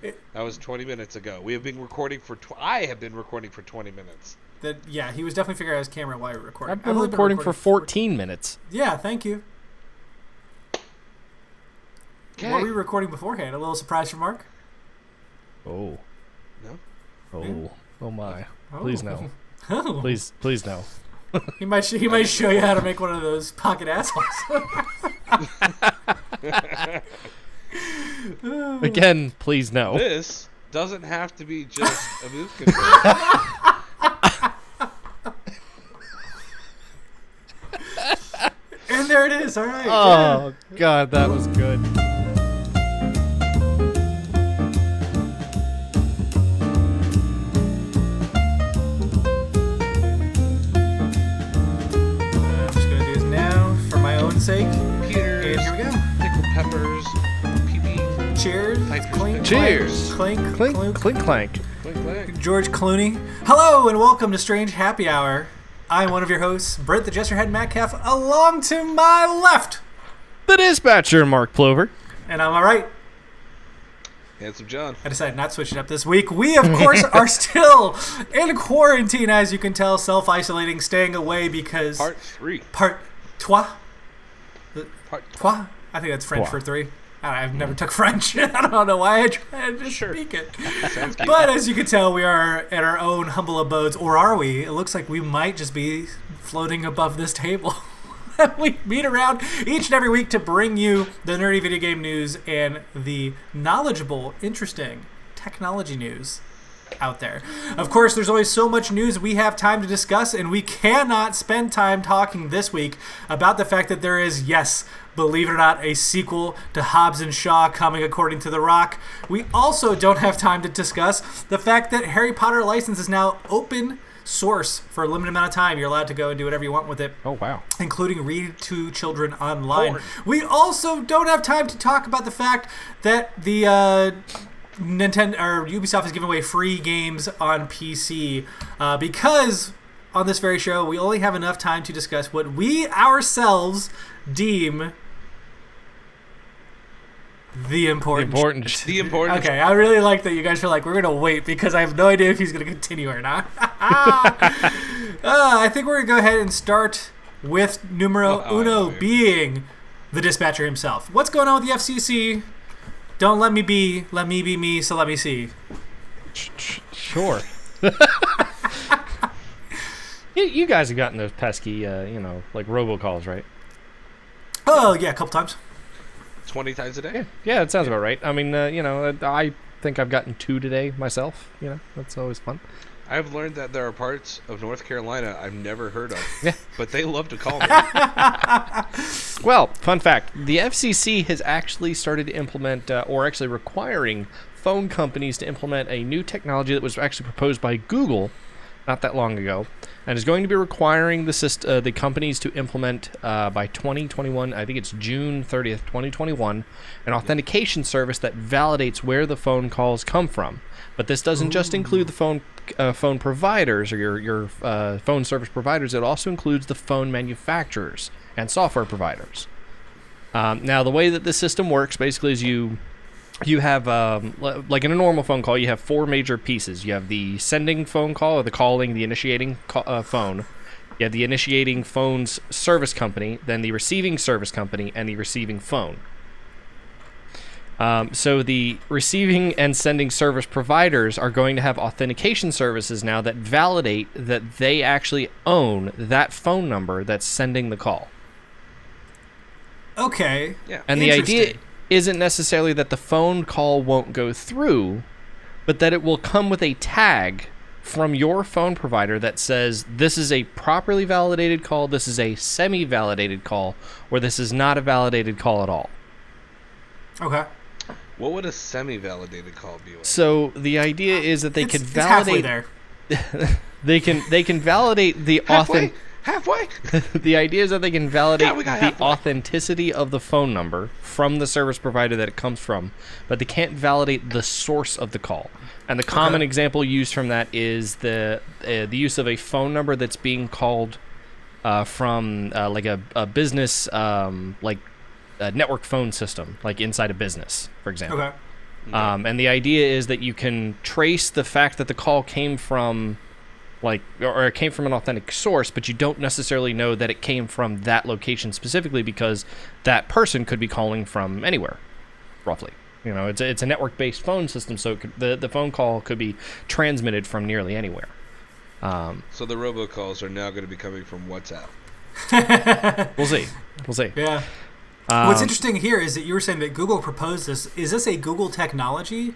That was 20 minutes ago. We have been recording for. I have been recording for 20 minutes. Yeah, he was definitely figuring out his camera while we were recording. I've been recording for 14 minutes. Yeah, thank you. Okay. What were we recording beforehand? A little surprise from Mark? Oh. No? Oh. Yeah. Oh my. Oh. Please no. Oh. Please no. He might show you how to make one of those pocket assholes. Again, please no. This doesn't have to be just a move control. And there it is. All right. Oh, God, that was good. I'm just going to do this now for my own sake. Peters, And here we go. pickled peppers, PB, Cheers. Piper's Clink, Pickle. Cheers. Clink, Clink, clink. clink, clank. Click, click. George Clooney. Hello and welcome to Strange Happy Hour. I'm one of your hosts, Brent the Jesterhead Metcalfe. Along to my left. The dispatcher, Mark Plover. And I'm all right. Handsome John. I decided not to switch it up this week. We, of course, are still in quarantine, as you can tell, self-isolating, staying away because... Part 3. Part trois? Part Trois? I think that's French Trois. for three. I've never took French. I don't know why I tried to Sure. speak it. Sounds good. But as you can tell, we are at our own humble abodes. Or are we? It looks like we might just be floating above this table. We meet around each and every week to bring you the nerdy video game news and the knowledgeable, interesting technology news out there. Of course, there's always so much news we have time to discuss, and we cannot spend time talking this week about the fact that there is, yes, believe it or not, a sequel to Hobbs and Shaw coming according to The Rock. We also don't have time to discuss the fact that Harry Potter license is now open source for a limited amount of time. You're allowed to go and do whatever you want with it, Oh, wow. including read to children online. Porn. We also don't have time to talk about the fact that the Nintendo or Ubisoft is giving away free games on PC because on this very show we only have enough time to discuss what we ourselves deem the important. The important. Okay, I really like that you guys are like, we're going to wait because I have no idea if he's going to continue or not. I think we're going to go ahead and start with numero uno being the dispatcher himself. What's going on with the FCC? Don't let me be me, so let me see. Sure. You guys have gotten those pesky, like robocalls, right? Oh, yeah, a couple times. 20 times a day? Yeah, that sounds about right. I mean, I think I've gotten 2 today myself. That's always fun. I've learned that there are parts of North Carolina I've never heard of. Yeah. But they love to call me. Well, fun fact, the FCC has actually started to implement, or actually requiring phone companies to implement a new technology that was actually proposed by Google not that long ago, and is going to be requiring the companies to implement by 2021, I think it's June 30th, 2021, an authentication service that validates where the phone calls come from. But this doesn't just include the phone providers or your phone service providers. It also includes the phone manufacturers and software providers. Now, the way that this system works basically is you have, like in a normal phone call, you have 4 major pieces. You have the sending phone call, or the initiating phone. You have the initiating phone's service company, then the receiving service company, and the receiving phone. So the receiving and sending service providers are going to have authentication services now that validate that they actually own that phone number that's sending the call. Okay. Yeah. And the idea Interesting. isn't necessarily that the phone call won't go through, but that it will come with a tag from your phone provider that says this is a properly validated call, this is a semi-validated call, or this is not a validated call at all. Okay. What would a semi-validated call be like? So the idea is that they can It's halfway validate there. they can validate the Halfway? Halfway? The idea is that they can validate Yeah, we got the halfway. authenticity of the phone number from the service provider that it comes from, but they can't validate the source of the call. And the common example used from that is the use of a phone number that's being called from like a business like a network phone system, like inside a business, for example. Okay. Okay. And the idea is that you can trace the fact that the call came from, or it came from an authentic source, but you don't necessarily know that it came from that location specifically because that person could be calling from anywhere, roughly. It's a network-based phone system, so the phone call could be transmitted from nearly anywhere. So the robocalls are now going to be coming from WhatsApp. We'll see. Yeah. What's interesting here is that you were saying that Google proposed this. Is this a Google technology?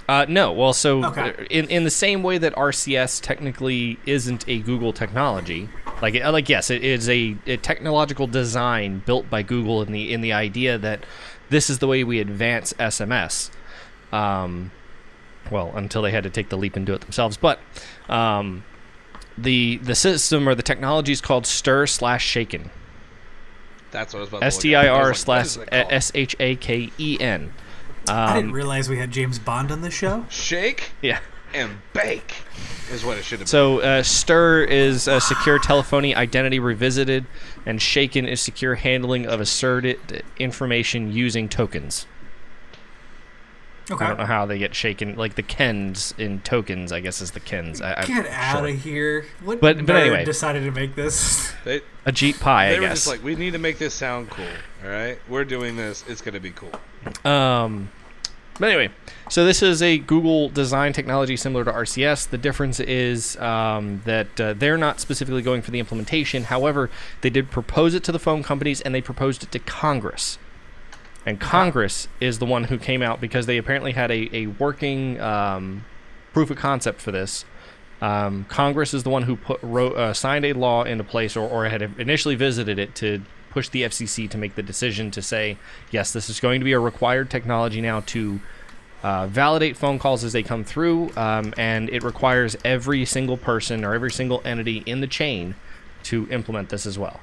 No. Well, so Okay. in the same way that RCS technically isn't a Google technology, yes, it is a technological design built by Google in the idea that this is the way we advance SMS. Well, until they had to take the leap and do it themselves. But the system or the technology is called Stir/Shaken. That's what I was about to look at. I was like, what is it called? STIR/SHAKEN. I didn't realize we had James Bond on this show. Shake Yeah. and bake is what it should have been. So STIR is secure telephony identity revisited, and Shaken is secure handling of asserted information using tokens. Okay. I don't know how they get shaken, like the Kens in tokens, I guess is the Kens. Get out of here. What But nerd anyway. decided to make this? A Jeep Pie, They I were guess. just like, we need to make this sound cool. All right, we're doing this. It's going to be cool. But anyway, so this is a Google design technology similar to RCS. The difference is that they're not specifically going for the implementation. However, they did propose it to the phone companies, and they proposed it to Congress. And Congress is the one who came out because they apparently had a working proof of concept for this. Congress is the one who signed a law into place or had initially visited it to push the FCC to make the decision to say, yes, this is going to be a required technology now to validate phone calls as they come through, and it requires every single person or every single entity in the chain to implement this as well.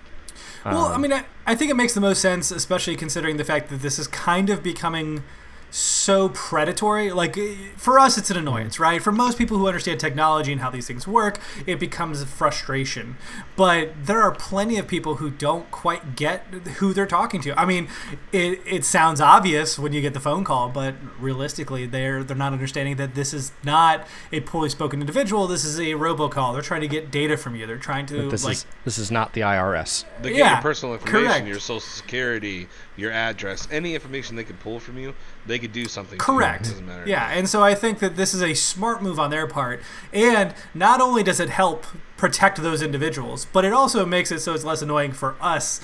Well, I mean, I think it makes the most sense, especially considering the fact that this is kind of becoming so predatory. Like, for us, it's an annoyance, right? For most people who understand technology and how these things work, it becomes a frustration. But there are plenty of people who don't quite get who they're talking to. I mean, it sounds obvious when you get the phone call, but realistically, they're not understanding that this is not a poorly spoken individual. This is a robocall. They're trying to get data from you. They're trying to this is not the IRS. They get your Yeah, personal information, correct. your social security, your address, any information they can pull from you, they could do something. Correct. To you. It doesn't matter. Yeah, and so I think that this is a smart move on their part. And not only does it help protect those individuals, but it also makes it so it's less annoying for us.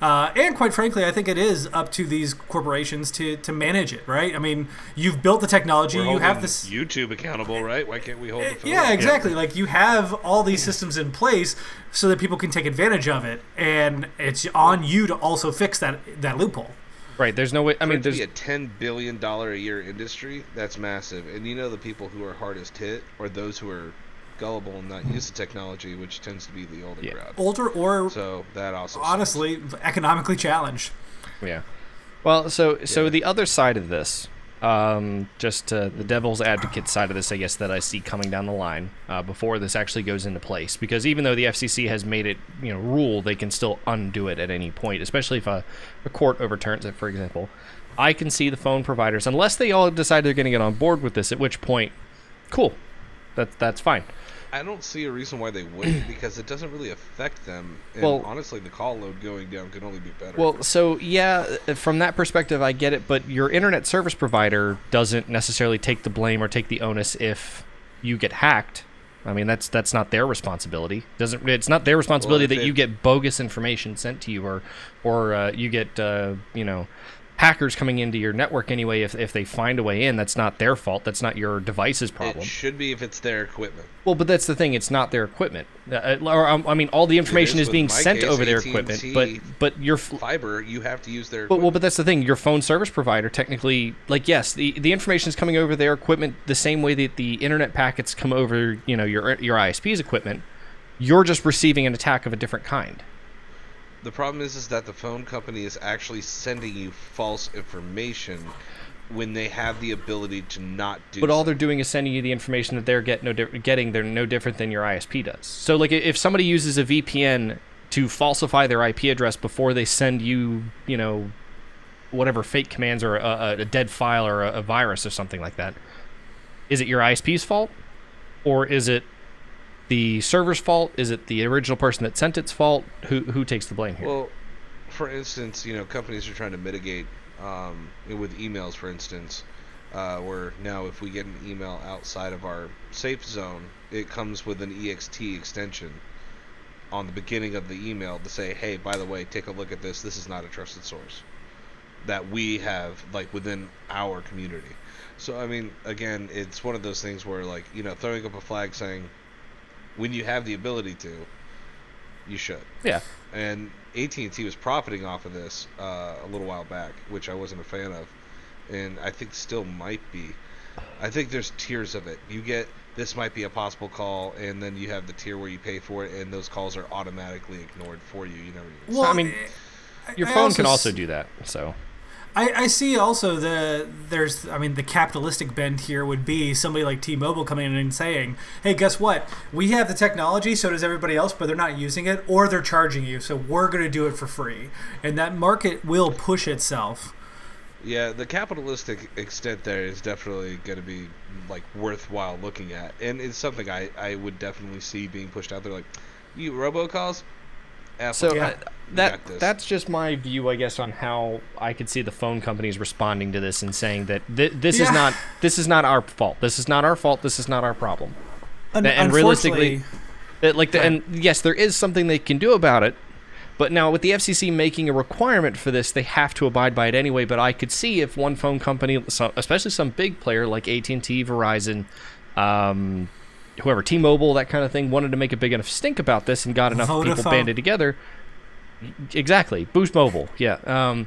And quite frankly, I think it is up to these corporations to manage it, right? I mean, you've built the technology, We're you have holding this. YouTube accountable, right? Why can't we hold the phone? Yeah, exactly. Like, you have all these systems in place so that people can take advantage of it, and it's on you to also fix that loophole. Right, there's no way. I mean, to there's be a $10 billion a year industry, that's massive. And you know the people who are hardest hit are those who are gullible and not used to technology, which tends to be the older crowd. Older or, So that also honestly, economically challenged. Yeah. Well, so the other side of this, the devil's advocate side of this, I guess, that I see coming down the line before this actually goes into place, because even though the FCC has made it, rule, they can still undo it at any point, especially if a court overturns it, for example. I can see the phone providers, unless they all decide they're going to get on board with this, at which point, cool, that's fine. I don't see a reason why they wouldn't, because it doesn't really affect them. And Well, honestly, the call load going down could only be better. Well, so yeah, from that perspective, I get it, but your internet service provider doesn't necessarily take the blame or take the onus if you get hacked. I mean, that's not their responsibility. It's not their responsibility that you get bogus information sent to you, or you get hackers coming into your network anyway. If they find a way in, that's not their fault. That's not your device's problem. It should be if it's their equipment. Well, but that's the thing. It's not their equipment. I mean, all the information is with being my sent case, over their AT&T equipment, but your fiber, you have to use their But, equipment. but that's the thing. Your phone service provider technically, yes, the information is coming over their equipment the same way that the internet packets come over, your ISP's equipment. You're just receiving an attack of a different kind. The problem is that the phone company is actually sending you false information when they have the ability to not do. But all they're doing is sending you the information that they're getting. They're no different than your ISP does. So, like, if somebody uses a VPN to falsify their IP address before they send you, whatever fake commands or a dead file or a virus or something like that, is it your ISP's fault? Or is it the server's fault? Is it the original person that sent its fault? Who takes the blame here? Well, for instance, companies are trying to mitigate with emails, for instance, where now if we get an email outside of our safe zone, it comes with an ext extension on the beginning of the email to say, hey, by the way, take a look at this. This is not a trusted source that we have within our community. So, I mean, again, it's one of those things where, throwing up a flag saying, when you have the ability to, you should. Yeah. And AT&T was profiting off of this a little while back, which I wasn't a fan of, and I think still might be. I think there's tiers of it. You get, this might be a possible call, and then you have the tier where you pay for it, and those calls are automatically ignored for you. Well, I mean, your phone can also do that, so... I see also the capitalistic bend here would be somebody like T-Mobile coming in and saying, hey, guess what? We have the technology, so does everybody else, but they're not using it, or they're charging you, so we're going to do it for free. And that market will push itself. Yeah, the capitalistic extent there is definitely going to be worthwhile looking at. And it's something I would definitely see being pushed out there. Like, you robocalls? That's just my view, I guess, on how I could see the phone companies responding to this and saying that this is not our fault. This is not our fault. This is not our problem. And realistically, and yes, there is something they can do about it. But now with the FCC making a requirement for this, they have to abide by it anyway. But I could see if one phone company, especially some big player like AT&T, Verizon, whoever, T-Mobile, that kind of thing, wanted to make a big enough stink about this and got enough people banded together. Exactly. Boost Mobile. Yeah.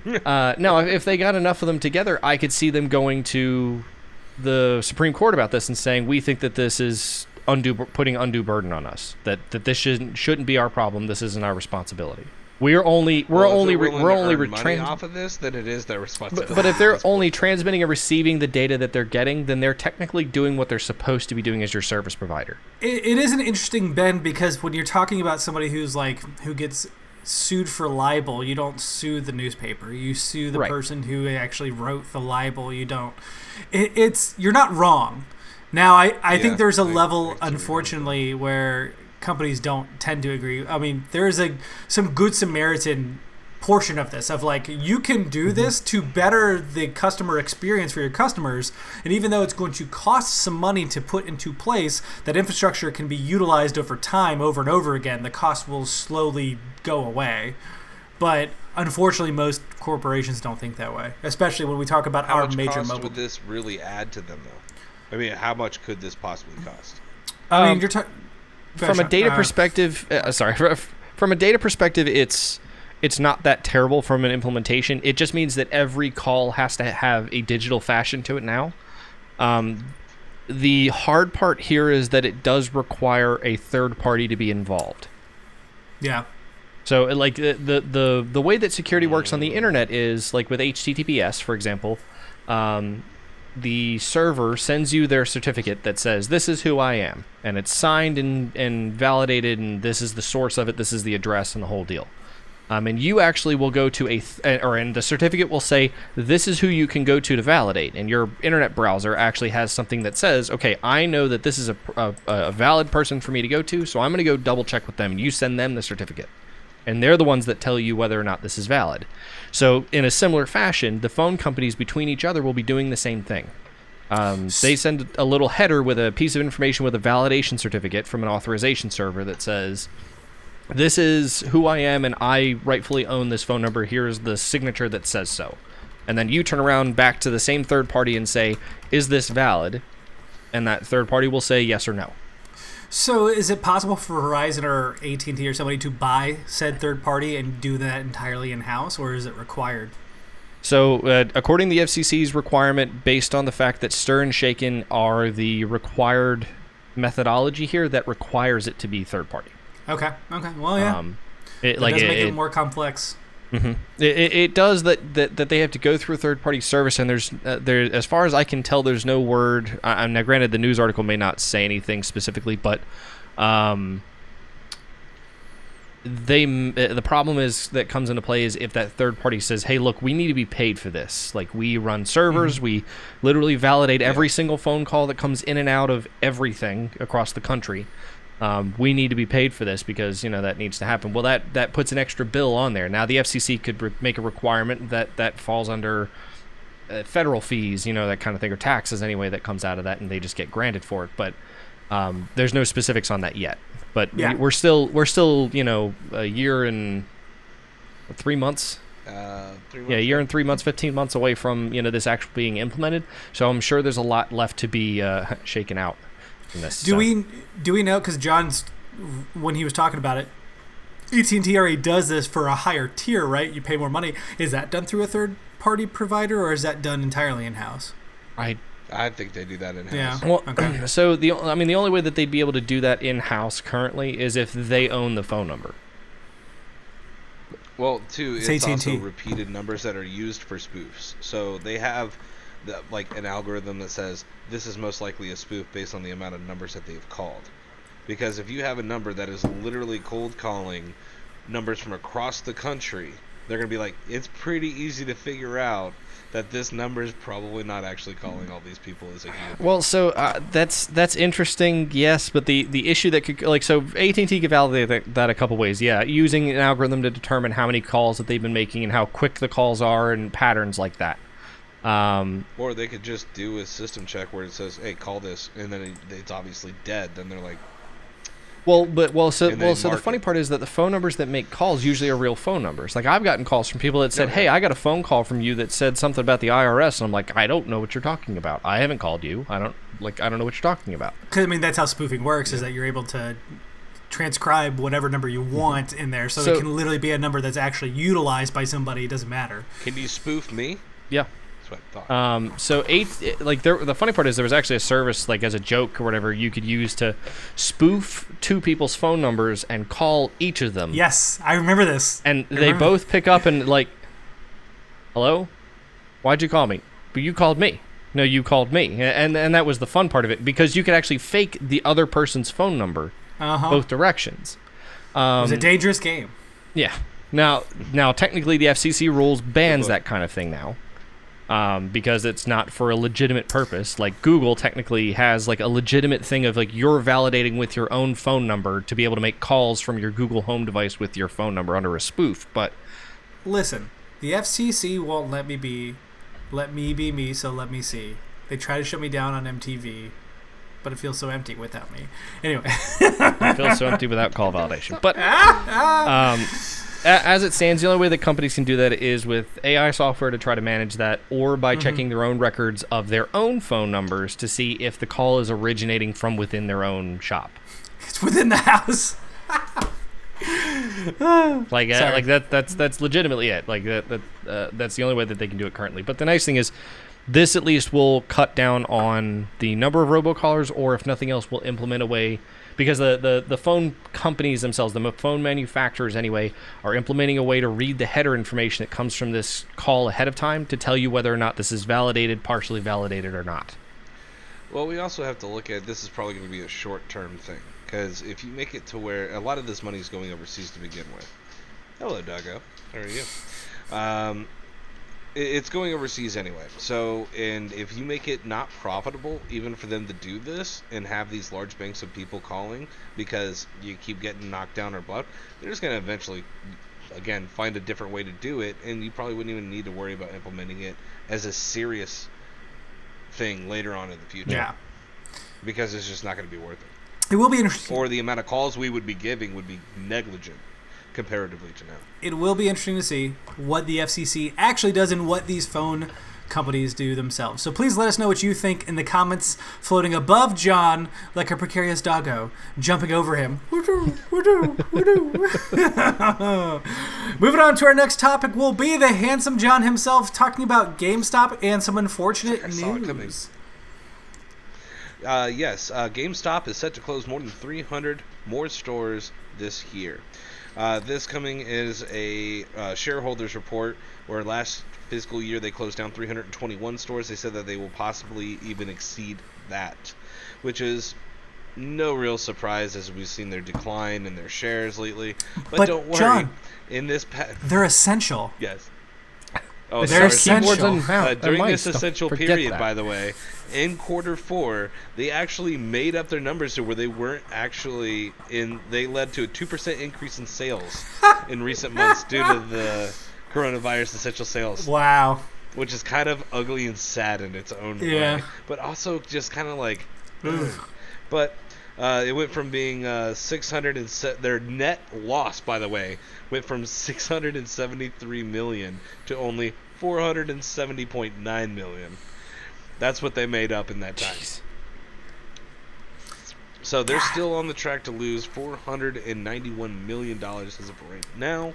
No, if they got enough of them together, I could see them going to the Supreme Court about this and saying, we think that this is putting undue burden on us, that this shouldn't be our problem. This isn't our responsibility. We're only money off of this, then it is their responsibility. But if they're only transmitting and receiving the data that they're getting, then they're technically doing what they're supposed to be doing as your service provider. It is an interesting bend, because when you're talking about somebody who gets sued for libel, you don't sue the newspaper. You sue the person who actually wrote the libel. You don't. You're not wrong. Now, I think there's a level, unfortunately, where companies don't tend to agree. I mean, there is some good Samaritan portion of this, of you can do this to better the customer experience for your customers, and even though it's going to cost some money to put into place, that infrastructure can be utilized over time, over and over again. The cost will slowly go away. But unfortunately, most corporations don't think that way, especially when we talk about our major mobile. How much cost would this really add to them, though? I mean, how much could this possibly cost? I mean, you're talking... From a data perspective, from a data perspective, it's not that terrible from an implementation. It just means that every call has to have a digital fashion to it now. The hard part here is that it does require a third party to be involved. Yeah. So, the way that security works on the internet is, with HTTPS, for example, the server sends you their certificate that says, this is who I am, and it's signed and validated, and this is the source of it, this is the address, and the whole deal. And you actually will go to and the certificate will say, this is who you can go to validate, and your internet browser actually has something that says, okay, I know that this is a valid person for me to go to, so I'm going to go double check with them, and you send them the certificate. And they're the ones that tell you whether or not this is valid. So in a similar fashion, the phone companies between each other will be doing the same thing. They send a little header with a piece of information with a validation certificate from an authorization server that says, this is who I am and I rightfully own this phone number. Here's the signature that says so. And then you turn around back to the same third party and say, is this valid? And that third party will say yes or no. So is it possible for Verizon or AT&T or somebody to buy said third party and do that entirely in-house, or is it required? So according to the FCC's requirement, based on the fact that Stir and Shaken are the required methodology here, that requires it to be third party. Okay. Well, yeah. It does make it more complex. Mm-hmm. It does that they have to go through a third-party service, and there's as far as I can tell, there's no word. Now, granted, the news article may not say anything specifically, but the problem is that comes into play is if that third party says, hey, look, we need to be paid for this. Like, we run servers, we literally validate every single phone call that comes in and out of everything across the country. We need to be paid for this because, that needs to happen. Well, that puts an extra bill on there. Now, the FCC could make a requirement that falls under federal fees, that kind of thing, or taxes anyway that comes out of that, and they just get granted for it. But there's no specifics on that yet. But we're still a year and 3 months. 3 months. Yeah, a year and 3 months, 15 months away from this actually being implemented. So I'm sure there's a lot left to be shaken out in this. Do we know, because John's, when he was talking about it, AT&T already does this for a higher tier, right? You pay more money. Is that done through a third-party provider, or is that done entirely in-house? I think they do that in-house. Yeah. Well, okay. So the only way that they'd be able to do that in-house currently is if they own the phone number. Well, too, it's AT&T. also repeated numbers that are used for spoofs. So they have an algorithm that says this is most likely a spoof based on the amount of numbers that they've called. Because if you have a number that is literally cold calling numbers from across the country, they're going to be like, it's pretty easy to figure out that this number is probably not actually calling all these people as a human. Well, so that's interesting, yes, but the issue that could, so AT&T could validate that a couple ways, yeah, using an algorithm to determine how many calls that they've been making and how quick the calls are and patterns like that. Or they could just do a system check where it says, hey, call this, and then it's obviously dead, then they're like... So the funny part is that the phone numbers that make calls usually are real phone numbers. Like, I've gotten calls from people that said, hey, I got a phone call from you that said something about the IRS, and I'm like, I don't know what you're talking about. I haven't called you. I don't know what you're talking about. Because, that's how spoofing works, is that you're able to transcribe whatever number you want in there, so it can literally be a number that's actually utilized by somebody. It doesn't matter. Can you spoof me? Yeah. That's what I thought. So the funny part is there was actually a service, like, as a joke or whatever, you could use to spoof two people's phone numbers and call each of them. Yes, I remember this. And they both pick up and like, hello? Why'd you call me? But you called me. No, you called me. And that was the fun part of it, because you could actually fake the other person's phone number both directions. It was a dangerous game. Yeah. Now technically the FCC rules bans that kind of thing now. Because it's not for a legitimate purpose. Like, Google technically has like a legitimate thing of like you're validating with your own phone number to be able to make calls from your Google Home device with your phone number under a spoof. But listen, the FCC won't let me be me, so let me see. They try to shut me down on MTV, but it feels so empty without me. Anyway, it feels so empty without call validation. But as it stands, the only way that companies can do that is with AI software to try to manage that, or by checking their own records of their own phone numbers to see if the call is originating from within their own shop. It's within the house. That's legitimately it. Like that's the only way that they can do it currently. But the nice thing is, this at least will cut down on the number of robocallers, or if nothing else, will implement a way, because the phone companies themselves, the phone manufacturers anyway, are implementing a way to read the header information that comes from this call ahead of time to tell you whether or not this is validated, partially validated, or not. Well, we also have to look at, this is probably going to be a short-term thing, because if you make it to where a lot of this money is going overseas to begin with. Hello, Doggo. How are you? It's going overseas anyway. So, and if you make it not profitable even for them to do this and have these large banks of people calling because you keep getting knocked down or blocked, they're just going to eventually, again, find a different way to do it, and you probably wouldn't even need to worry about implementing it as a serious thing later on in the future. Yeah. Because it's just not going to be worth it. It will be interesting. Or the amount of calls we would be giving would be negligent comparatively to now. It will be interesting to see what the FCC actually does and what these phone companies do themselves. So please let us know what you think in the comments, floating above John like a precarious doggo, jumping over him. Moving on to our next topic will be the handsome John himself talking about GameStop and some unfortunate news. Yes, GameStop is set to close more than 300 more stores this year. This coming is a shareholders report where last fiscal year they closed down 321 stores. They said that they will possibly even exceed that, which is no real surprise as we've seen their decline in their shares lately. But don't worry. John, in this they're essential. Yes. Oh, They're sorry. essential. During mice, this essential forget period, that. by the way, in quarter 4, they actually made up their numbers to where they weren't actually in. They led to a 2% increase in sales in recent months due to the coronavirus essential sales. Wow. Which is kind of ugly and sad in its own Yeah. way, but also just kind of like. But it went from being 600 and their net loss, by the way, went from 673 million to only 470.9 million. That's what they made up in that time. Jeez. So they're still on the track to lose $491 million as of right now.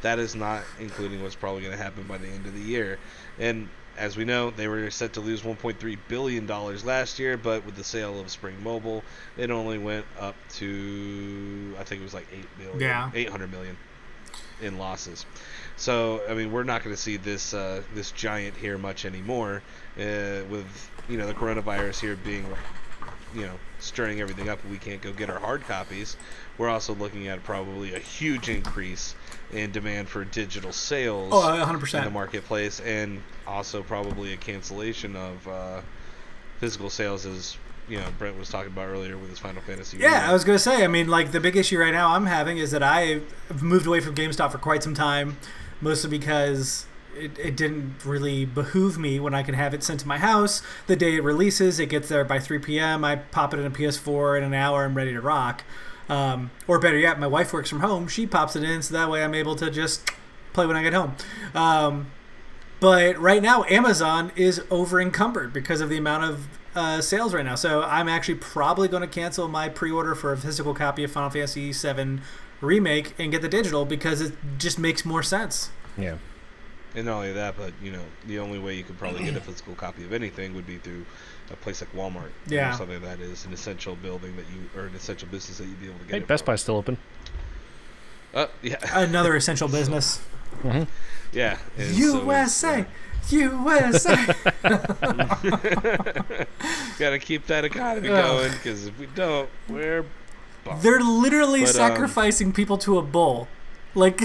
That is not including what's probably going to happen by the end of the year. And as we know, they were set to lose $1.3 billion last year, but with the sale of Spring Mobile, it only went up to, I think it was like $800 million in losses. So, I mean, we're not going to see this this giant here much anymore with, the coronavirus here being, stirring everything up. We can't go get our hard copies. We're also looking at probably a huge increase in demand for digital sales 100%. in the marketplace, and also probably a cancellation of physical sales, as Brent was talking about earlier with his Final Fantasy. Yeah, I was going to say, I mean, like, the big issue right now I'm having is that I've moved away from GameStop for quite some time, mostly because it didn't really behoove me when I could have it sent to my house the day it releases. It gets there by 3 p.m. I pop it in a PS4 in an hour. I'm ready to rock. Or better yet, my wife works from home. She pops it in, so that way I'm able to just play when I get home. But right now, Amazon is over encumbered because of the amount of sales right now. So I'm actually probably going to cancel my pre-order for a physical copy of Final Fantasy VII Remake and get the digital because it just makes more sense. Yeah. And not only that, but the only way you could probably get a physical copy of anything would be through a place like Walmart. Yeah. Or something that is an essential building or an essential business that you'd be able to get. Hey, it Best from. Buy's still open. Yeah. Another essential business. Mm-hmm. Yeah. And USA! USA! Gotta keep that economy going, because if we don't, we're bummed. They're literally sacrificing people to a bull. Like,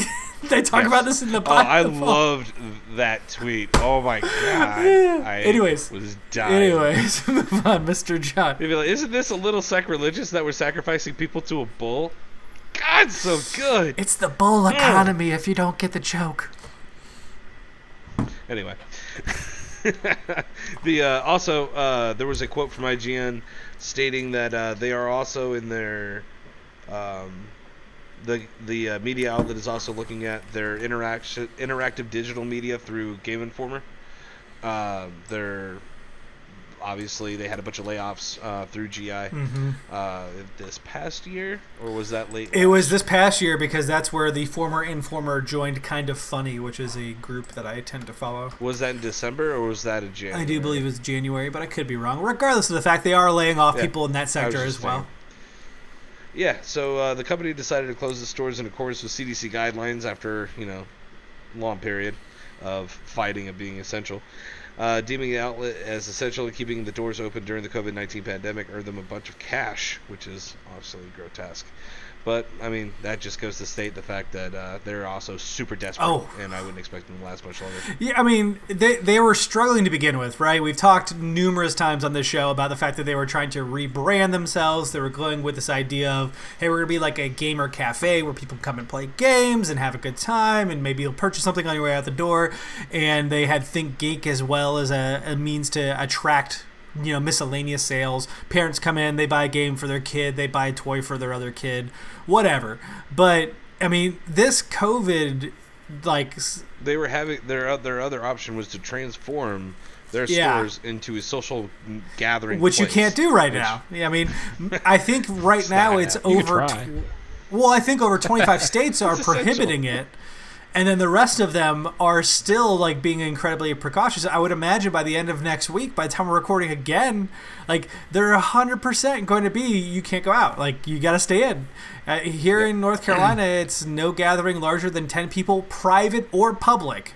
they talk about this in the Bible. I loved that tweet. Oh my god. Anyways, was dying. Move on, Mr. John. They'd be like, isn't this a little sacrilegious that we're sacrificing people to a bull? God, so good. It's the bull economy if you don't get the joke. Anyway. Also, there was a quote from IGN stating that they are also in their the media outlet is also looking at their interactive digital media through Game Informer. They're obviously they had a bunch of layoffs through GI this past year, or was that late? It was this past year because that's where the former Informer joined Kind of Funny, which is a group that I tend to follow. Was that in December or was that in January? I do believe it was January, but I could be wrong. Regardless of the fact, they are laying off people in that sector as well. Yeah, so the company decided to close the stores in accordance with CDC guidelines after, long period of fighting of being essential. Deeming the outlet as essential and keeping the doors open during the COVID-19 pandemic earned them a bunch of cash, which is obviously grotesque. But, I mean, that just goes to state the fact that they're also super desperate, and I wouldn't expect them to last much longer. Yeah, I mean, they were struggling to begin with, right? We've talked numerous times on this show about the fact that they were trying to rebrand themselves. They were going with this idea of, hey, we're going to be like a gamer cafe where people come and play games and have a good time, and maybe you'll purchase something on your way out the door. And they had Think Geek as well as a means to attract miscellaneous sales. Parents come in, they buy a game for their kid, they buy a toy for their other kid, whatever. But I mean, this COVID, they were having their other option was to transform their stores into a social gathering, which place, you can't do right now. I mean, I think right now it's over. I think over 25 states are prohibiting it. And then the rest of them are still being incredibly precautious. I would imagine by the end of next week, by the time we're recording again, they're 100% going to be, you can't go out. You got to stay in. Here in North Carolina, it's no gathering larger than 10 people, private or public.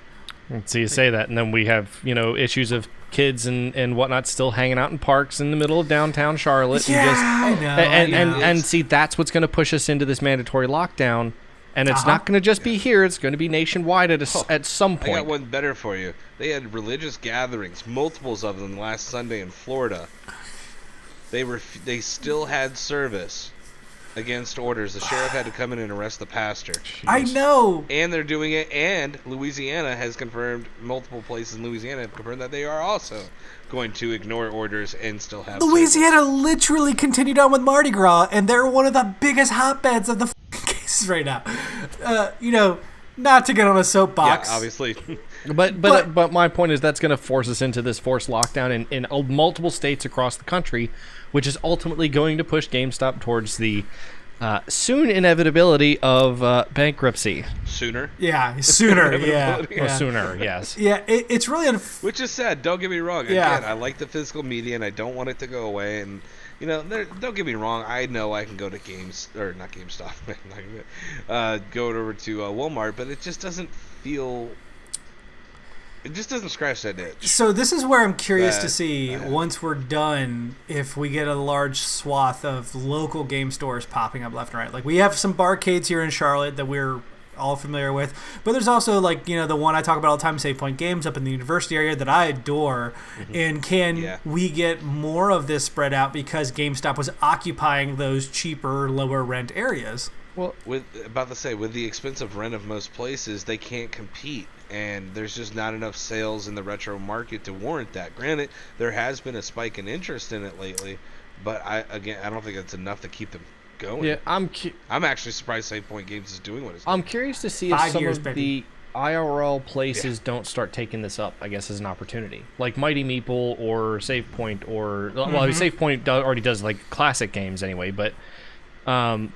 So you say that, and then we have, issues of kids and whatnot still hanging out in parks in the middle of downtown Charlotte. I know. And see, that's what's going to push us into this mandatory lockdown. And it's not going to just be here. It's going to be nationwide at some point. I got one better for you. They had religious gatherings, multiples of them last Sunday in Florida. They still had service against orders. The sheriff had to come in and arrest the pastor. Jeez. I know. And they're doing it, and Louisiana has confirmed, multiple places in Louisiana have confirmed that they are also going to ignore orders and still have Louisiana service. Literally continued on with Mardi Gras, and they're one of the biggest hotbeds of the cases right now. Not to get on a soapbox. Yeah, obviously. But my point is that's going to force us into this forced lockdown in multiple states across the country, which is ultimately going to push GameStop towards the soon inevitability of bankruptcy. Sooner? Yeah, sooner. Yeah. Well, sooner, yes. Yeah, it's really... Which is sad. Don't get me wrong. Yeah. Again, I like the physical media, and I don't want it to go away. And, don't get me wrong. I know I can go to not GameStop. Go over to Walmart, but it just doesn't feel... It just doesn't scratch that itch. So this is where I'm curious to see, once we're done, if we get a large swath of local game stores popping up left and right. Like, we have some barcades here in Charlotte that we're all familiar with, but there's also, the one I talk about all the time, Save Point Games, up in the university area that I adore. Mm-hmm. And can we get more of this spread out because GameStop was occupying those cheaper, lower rent areas? Well, with the expensive rent of most places, they can't compete. And there's just not enough sales in the retro market to warrant that. Granted, there has been a spike in interest in it lately, but I don't think it's enough to keep them going. Yeah, I'm actually surprised Save Point Games is doing what it's doing. I'm curious to see if some of the IRL places don't start taking this up, I guess, as an opportunity. Like Mighty Meeple or Save Point or... Well, Save Point already does, classic games anyway, but...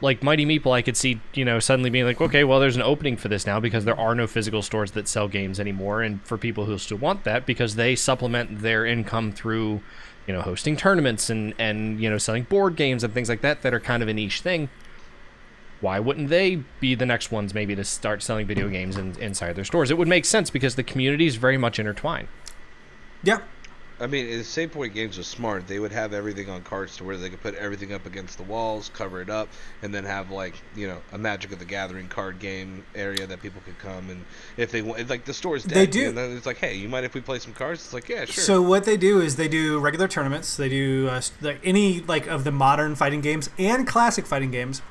like Mighty Meeple, I could see, suddenly being like, okay, well, there's an opening for this now because there are no physical stores that sell games anymore, and for people who still want that, because they supplement their income through, hosting tournaments and selling board games and things like that are kind of a niche thing. Why wouldn't they be the next ones maybe to start selling video games inside their stores? It would make sense because the community is very much intertwined. Yeah. I mean, if Save Point Games was smart, they would have everything on carts to where they could put everything up against the walls, cover it up, and then have a Magic of the Gathering card game area that people could come, and if they want, the store's dead. They do. And then it's like, hey, you mind if we play some cards? It's like, yeah, sure. So what they do is they do regular tournaments. They do any of the modern fighting games and classic fighting games,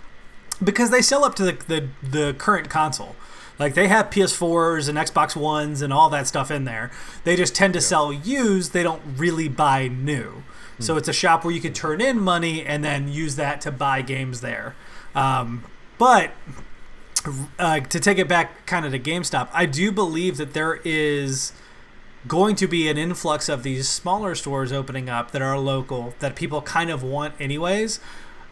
because they sell up to the current console. Like, they have PS4s and Xbox Ones and all that stuff in there. They just tend to sell used. They don't really buy new. So it's a shop where you can turn in money and then use that to buy games there. But to take it back kind of to GameStop, I do believe that there is going to be an influx of these smaller stores opening up that are local that people kind of want anyways.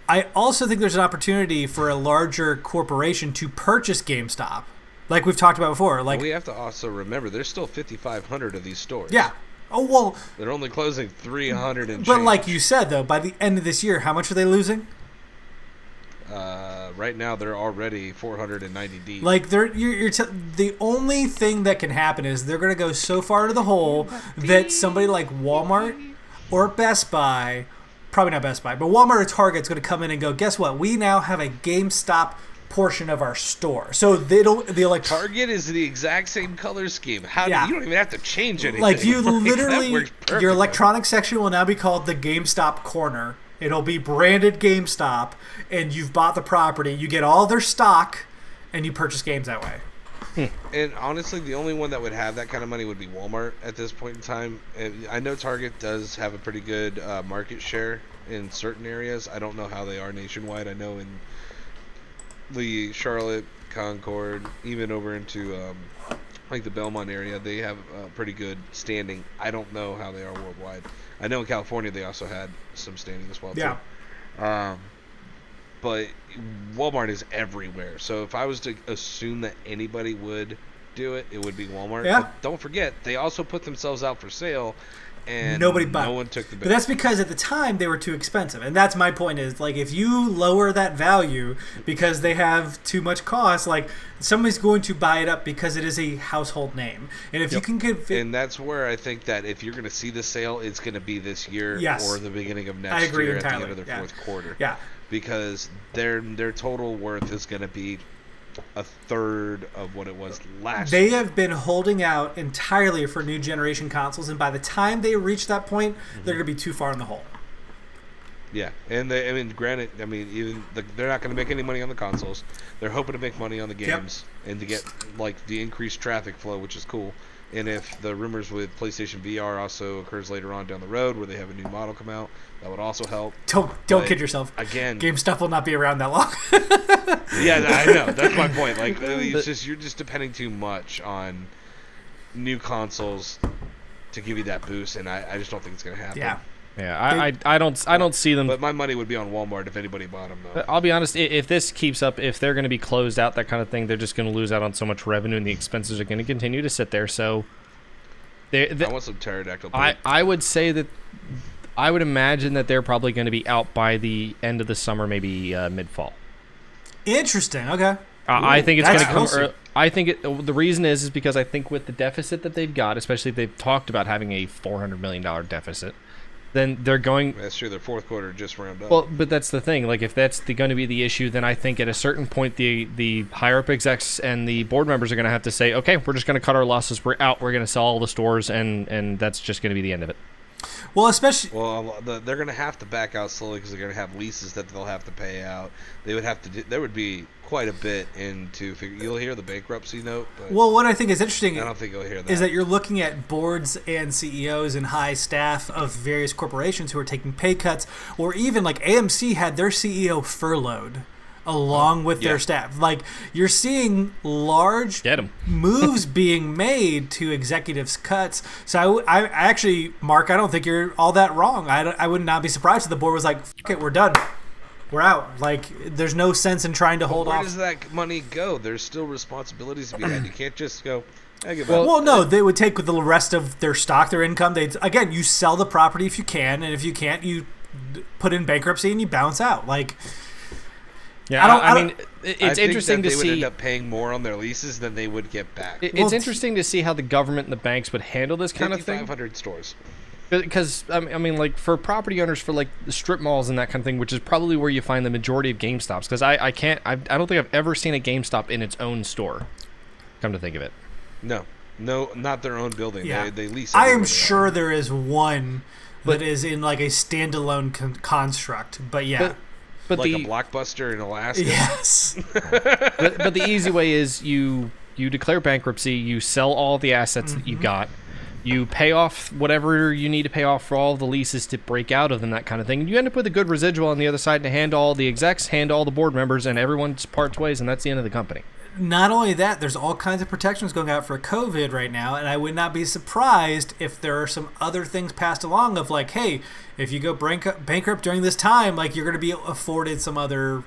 I also think there's an opportunity for a larger corporation to purchase GameStop. Like we've talked about before. We have to also remember there's still 5,500 of these stores. Yeah. Oh, well. They're only closing 300 and But change. like you said, though, by the end of this year, how much are they losing? Right now, they're already 490 deep. The only thing that can happen is they're going to go so far to the hole that somebody like Walmart or Best Buy, probably not Best Buy, but Walmart or Target's going to come in and go, guess what? We now have a GameStop portion of our store. So Target is the exact same color scheme. You don't even have to change anything. Your electronics section will now be called the GameStop corner. It'll be branded GameStop, and you've bought the property. You get all their stock, and you purchase games that way. And honestly, the only one that would have that kind of money would be Walmart at this point in time. And I know Target does have a pretty good market share in certain areas. I don't know how they are nationwide. I know in the Charlotte, Concord, even over into the Belmont area, they have a pretty good standing. I don't know how they are worldwide. I know in California they also had some standing as well, too. But Walmart is everywhere. So if I was to assume that anybody would do it, it would be Walmart. Yeah. But don't forget, they also put themselves out for sale and nobody bought. No one took the bait. But that's because at the time they were too expensive, and that's my point. Is like if you lower that value because they have too much cost, like somebody's going to buy it up because it is a household name, and if you can and that's where I think that if you're going to see the sale, it's going to be this year or the beginning of next year entirely. at the end of the fourth quarter. Yeah, because their total worth is going to be a third of what it was last year. They have been holding out entirely for new generation consoles, and by the time they reach that point, they're going to be too far in the hole. Yeah, and granted, even they're not going to make any money on the consoles. They're hoping to make money on the games and to get like the increased traffic flow, which is cool. And if the rumors with PlayStation VR also occurs later on down the road, where they have a new model come out, that would also help. Don't kid yourself. Again, GameStop will not be around that long. Yeah, I know. That's my point. Like, it's just you're just depending too much on new consoles to give you that boost, and I just don't think it's going to happen. Yeah, I don't see them. But my money would be on Walmart if anybody bought them, though. I'll be honest. If this keeps up, if they're going to be closed out, that kind of thing, they're just going to lose out on so much revenue, and the expenses are going to continue to sit there. So, I want some pterodactyl. I would say that I would imagine that they're probably going to be out by the end of the summer, maybe mid-fall. Interesting. Okay. I think it's going to come early. I think the reason is because I think with the deficit that they've got, especially if they've talked about having a $400 million deficit, then they're going. That's true. Their fourth quarter just ramped up. Well, but that's the thing. Like, if that's going to be the issue, then I think at a certain point the higher up execs and the board members are going to have to say, okay, we're just going to cut our losses. We're out. We're going to sell all the stores, and that's just going to be the end of it. Well, especially. Well, they're going to have to back out slowly because they're going to have leases that they'll have to pay out. They would have to. There would be quite a bit into. You'll hear the bankruptcy note. But well, what I think is interesting. I don't think you'll hear that. Is that you're looking at boards and CEOs and high staff of various corporations who are taking pay cuts, or even like AMC had their CEO furloughed along with their staff. Like, you're seeing large moves being made to executives' cuts. So I actually, Mark, I don't think you're all that wrong. I would not be surprised if the board was like, "Fuck it, we're done. We're out." Like, there's no sense in trying to hold off. Where does that money go? There's still responsibilities to be had. You can't just go, well, no, they would take with the rest of their stock, their income. Again, you sell the property if you can, and if you can't, you put in bankruptcy and you bounce out. Like, yeah, I mean, it's interesting to see. They would end up paying more on their leases than they would get back. It's interesting to see how the government and the banks would handle this kind of thing. 500 stores. Because, I mean, like, for property owners, for, like, the strip malls and that kind of thing, which is probably where you find the majority of GameStops. Because I don't think I've ever seen a GameStop in its own store, come to think of it. No, not their own building. Yeah. They lease. I am sure there is one that is in, like, a standalone construct. But, yeah. But like a Blockbuster in Alaska? Yes. but the easy way is you declare bankruptcy, you sell all the assets that you've got, you pay off whatever you need to pay off for all the leases to break out of them, that kind of thing. And you end up with a good residual on the other side to hand all the execs, hand all the board members, and everyone parts ways, and that's the end of the company. Not only that, there's all kinds of protections going out for COVID right now, and I would not be surprised if there are some other things passed along of like, hey, if you go bankrupt during this time, like, you're going to be afforded some other,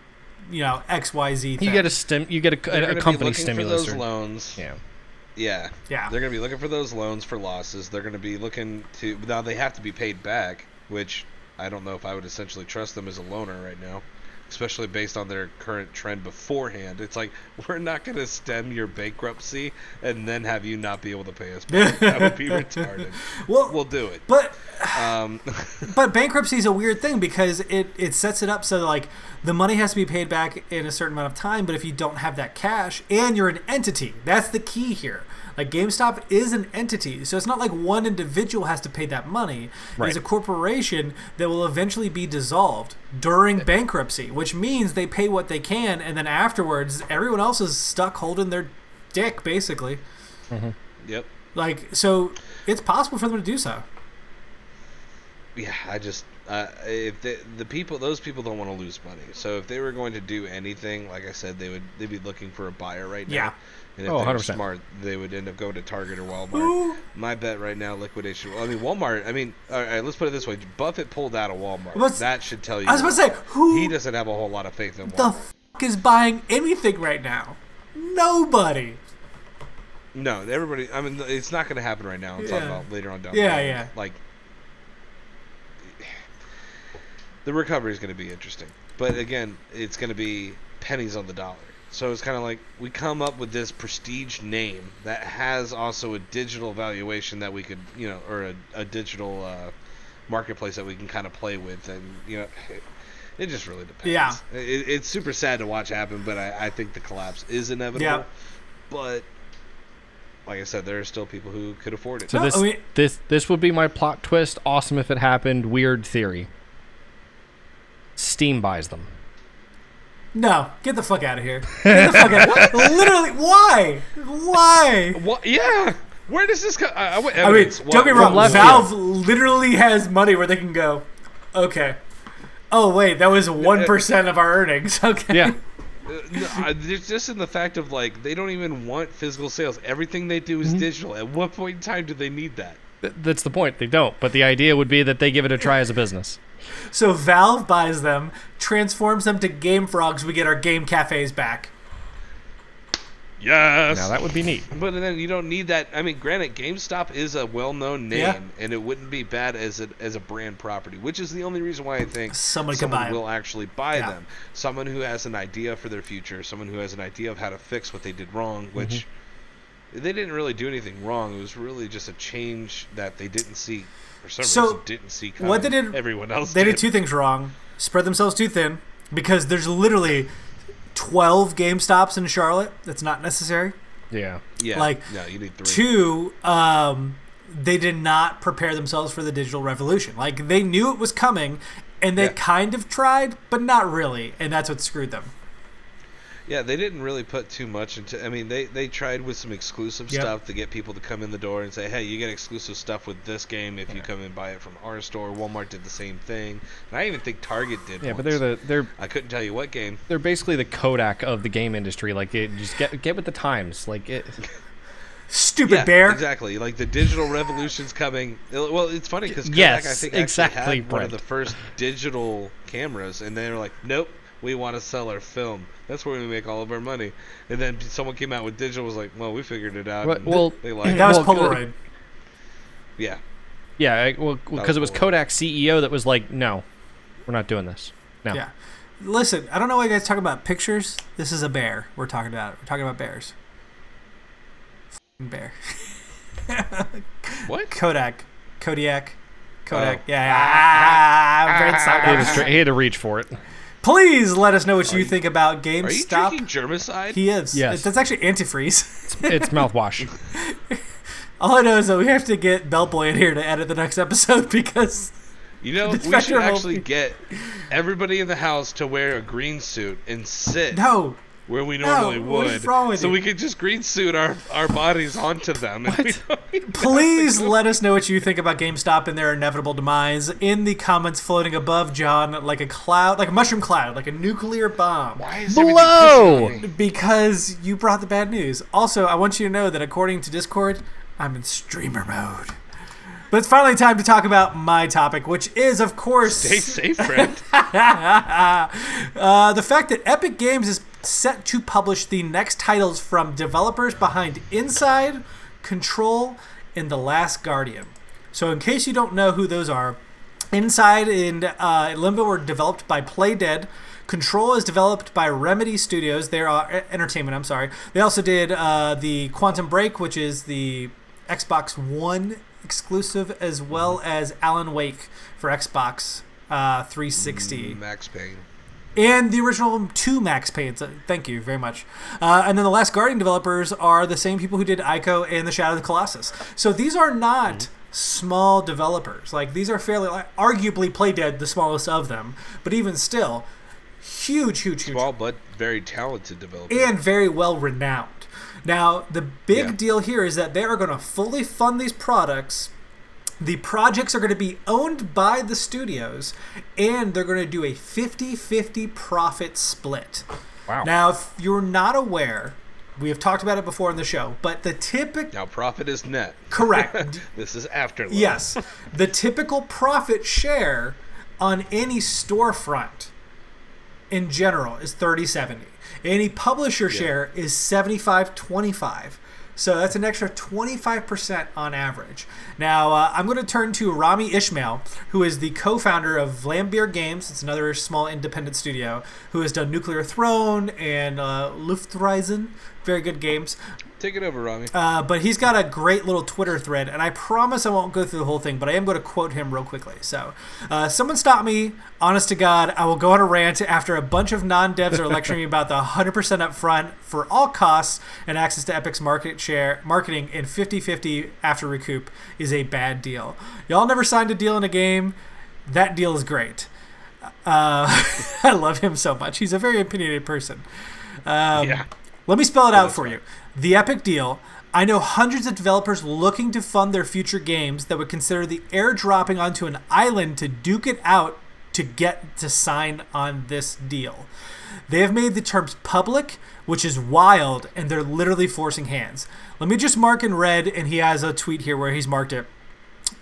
XYZ thing. You get a company stimulus for those loans. Yeah. They're going to be looking for those loans for losses. They're going to be looking to now they have to be paid back, which I don't know if I would essentially trust them as a loaner right now. Especially based on their current trend beforehand. It's like, we're not going to stem your bankruptcy and then have you not be able to pay us back. That would be retarded. Well, we'll do it. But but bankruptcy is a weird thing because it sets it up so that, like, the money has to be paid back in a certain amount of time, but if you don't have that cash and you're an entity, that's the key here. Like, GameStop is an entity, so it's not like one individual has to pay that money. Right. It's a corporation that will eventually be dissolved during bankruptcy, which means they pay what they can, and then afterwards, everyone else is stuck holding their dick, basically. Mm-hmm. Yep. Like, so it's possible for them to do so. Yeah, I just if those people don't want to lose money. So if they were going to do anything, like I said, they'd be looking for a buyer right now. Yeah. And if they were smart, they would end up going to Target or Walmart. Ooh. My bet right now, liquidation. I mean, Walmart. I mean, all right. Let's put it this way: Buffett pulled out of Walmart. That should tell you. I was about to say, he doesn't have a whole lot of faith in Walmart. The f is buying anything right now? Nobody. No, everybody. I mean, it's not going to happen right now. I'm talking about later on down the road. Yeah. Like the recovery is going to be interesting. But again, it's going to be pennies on the dollar. So it's kind of like we come up with this prestige name that has also a digital valuation that we could, or a digital marketplace that we can kind of play with, and it just really depends. Yeah, it's super sad to watch happen, but I think the collapse is inevitable. Yeah. But like I said, there are still people who could afford it. So this would be my plot twist. Awesome if it happened. Weird theory. Steam buys them. No, get the fuck out of here. Get the fuck out. Literally, why? Why? What? Yeah. Where does this come? I mean, don't get me wrong. Valve literally has money where they can go, okay. Oh, wait, that was 1% of our earnings. Okay. Yeah. It's just in the fact of, like, they don't even want physical sales. Everything they do is digital. At what point in time do they need that? That's the point. They don't. But the idea would be that they give it a try as a business. So Valve buys them, transforms them to Game Frogs. We get our game cafes back. Yes. Now that would be neat. But then you don't need that. I mean, granted, GameStop is a well-known name, and it wouldn't be bad as a brand property, which is the only reason why I think someone will actually buy them. Someone who has an idea for their future, someone who has an idea of how to fix what they did wrong, which they didn't really do anything wrong. It was really just a change that they didn't see. For some reason, didn't see coming. What they did, everyone else they did two things wrong. Spread themselves too thin, because there's literally 12 GameStops in Charlotte. That's not necessary. Yeah. Like, no, you need 3. 2, they did not prepare themselves for the digital revolution. Like, they knew it was coming, and they kind of tried, but not really, and that's what screwed them. Yeah, they didn't really put too much into. I mean, they tried with some exclusive stuff to get people to come in the door and say, "Hey, you get exclusive stuff with this game if you come and buy it from our store." Walmart did the same thing, and I even think Target did. Yeah, once. but they're I couldn't tell you what game. They're basically the Kodak of the game industry. Like, just get with the times. Like it. Stupid bear. Exactly. Like the digital revolution's coming. Well, it's funny because Kodak, I think, actually had one of the first digital cameras, and they were like, "Nope. We want to sell our film. That's where we make all of our money." And then someone came out with digital, was like, "Well, we figured it out." Well, they like that was Polaroid. Yeah. Yeah. Well, because it was Kodak's CEO that was like, "No, we're not doing this." No. Yeah. Listen, I don't know why you guys talk about pictures. This is a bear. We're talking about bears. Bear. What? Kodiak. Oh. Yeah. He had to reach for it. Please let us know what you think about GameStop. Are you drinking Germicide? He is. Yes. That's actually antifreeze. It's mouthwash. All I know is that we have to get Bellboy in here to edit the next episode because... we should actually get everybody in the house to wear a green suit and sit where we normally would. What is wrong with you? We could just green suit our bodies onto them. Please let us know what you think about GameStop and their inevitable demise in the comments floating above John like a cloud, like a mushroom cloud, like a nuclear bomb. Why is below? Because you brought the bad news. Also, I want you to know that according to Discord, I'm in streamer mode. But it's finally time to talk about my topic, which is, of course... Stay safe, friend. The fact that Epic Games is set to publish the next titles from developers behind Inside, Control, and The Last Guardian. So in case you don't know who those are, Inside and Limbo were developed by Playdead. Control is developed by Remedy Studios. They're Entertainment, I'm sorry. They also did the Quantum Break, which is the Xbox One exclusive, as well as Alan Wake for Xbox 360. Max Payne. And the original 2 Max Paynes. Thank you very much. And then the Last Guardian developers are the same people who did Ico and the Shadow of the Colossus. So these are not small developers. Like, these are fairly, arguably Playdead, the smallest of them. But even still, huge. Small but very talented developers. And very well renowned. Now, the big deal here is that they are going to fully fund these products. The projects are going to be owned by the studios, and they're going to do a 50-50 profit split. Wow. Now, if you're not aware, we have talked about it before in the show, but the typical... Now, profit is net. Correct. This is after. Yes. The typical profit share on any storefront in general is 30-70. Any publisher share is 75-25. So that's an extra 25% on average. Now, I'm going to turn to Rami Ishmael, who is the co-founder of Vlambeer Games. It's another small independent studio who has done Nuclear Throne and Luftreisen. Very good games. Take it over, Rami. But he's got a great little Twitter thread, and I promise I won't go through the whole thing, but I am going to quote him real quickly. So, someone stop me. Honest to God, I will go on a rant after a bunch of non-devs are lecturing me about the 100% upfront for all costs and access to Epic's marketing and 50-50 after recoup is a bad deal. Y'all never signed a deal in a game. That deal is great. I love him so much. He's a very opinionated person. Yeah. Let me spell it out for you. The Epic deal. I know hundreds of developers looking to fund their future games that would consider the airdropping onto an island to duke it out to get to sign on this deal. They have made the terms public, which is wild, and they're literally forcing hands. Let me just mark in red, and he has a tweet here where he's marked it.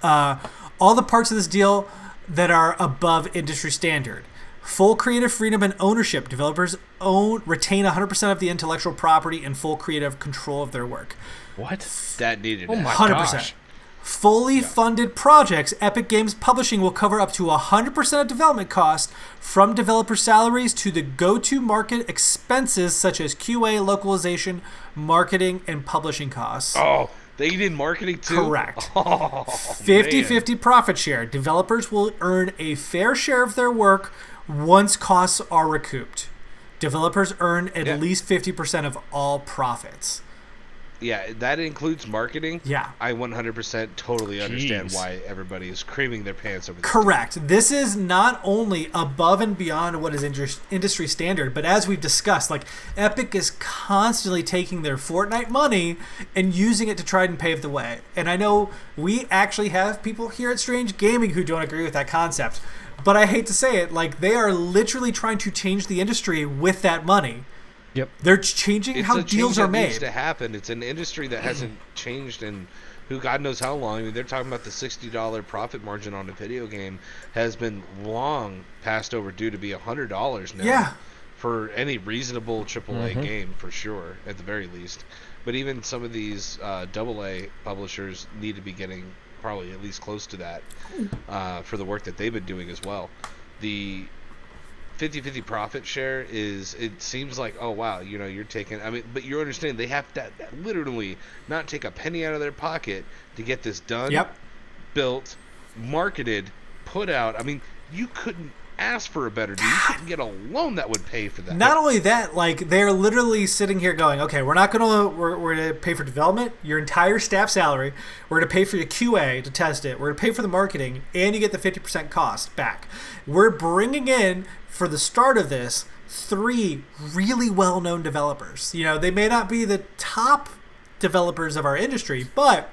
All the parts of this deal that are above industry standard. Full creative freedom and ownership. Developers retain 100% of the intellectual property and full creative control of their work. What? That needed Oh it. my 100%. gosh. Fully funded projects. Epic Games Publishing will cover up to 100% of development costs, from developer salaries to the go-to-market expenses such as QA, localization, marketing, and publishing costs. Oh, they did marketing too? Correct. Oh, 50-50 profit share. Developers will earn a fair share of their work once costs are recouped. Developers earn at least 50% of all profits. Yeah, that includes marketing. Yeah. I 100% totally understand Jeez. why everybody is creaming their pants over this. Correct. This is not only above and beyond what is industry standard, but as we've discussed, like Epic is constantly taking their Fortnite money and using it to try and pave the way. And I know we actually have people here at Strange Gaming who don't agree with that concept, but I hate to say it, like they are literally trying to change the industry with that money. Yep. They're changing It's how a deals change are that made. needs to happen. It's an industry that hasn't changed in who God knows how long. I mean, they're talking about the $60 profit margin on a video game has been long past overdue to be $100 now. Yeah. For any reasonable AAA game, for sure, at the very least. But even some of these AA publishers need to be getting probably at least close to that for the work that they've been doing as well. The 50-50 profit share is, it seems like, oh wow, you know, you're taking, I mean, but you understand they have to literally not take a penny out of their pocket to get this done, built, marketed, put out. I mean, you couldn't ask for a better deal. You couldn't get a loan that would pay for that. Not only that, like they're literally sitting here going, okay, we're gonna pay for development, your entire staff salary, we're gonna pay for your QA to test it, we're gonna pay for the marketing, and you get the 50% cost back. We're bringing in, for the start of this, 3 really well-known developers. You know, they may not be the top developers of our industry, but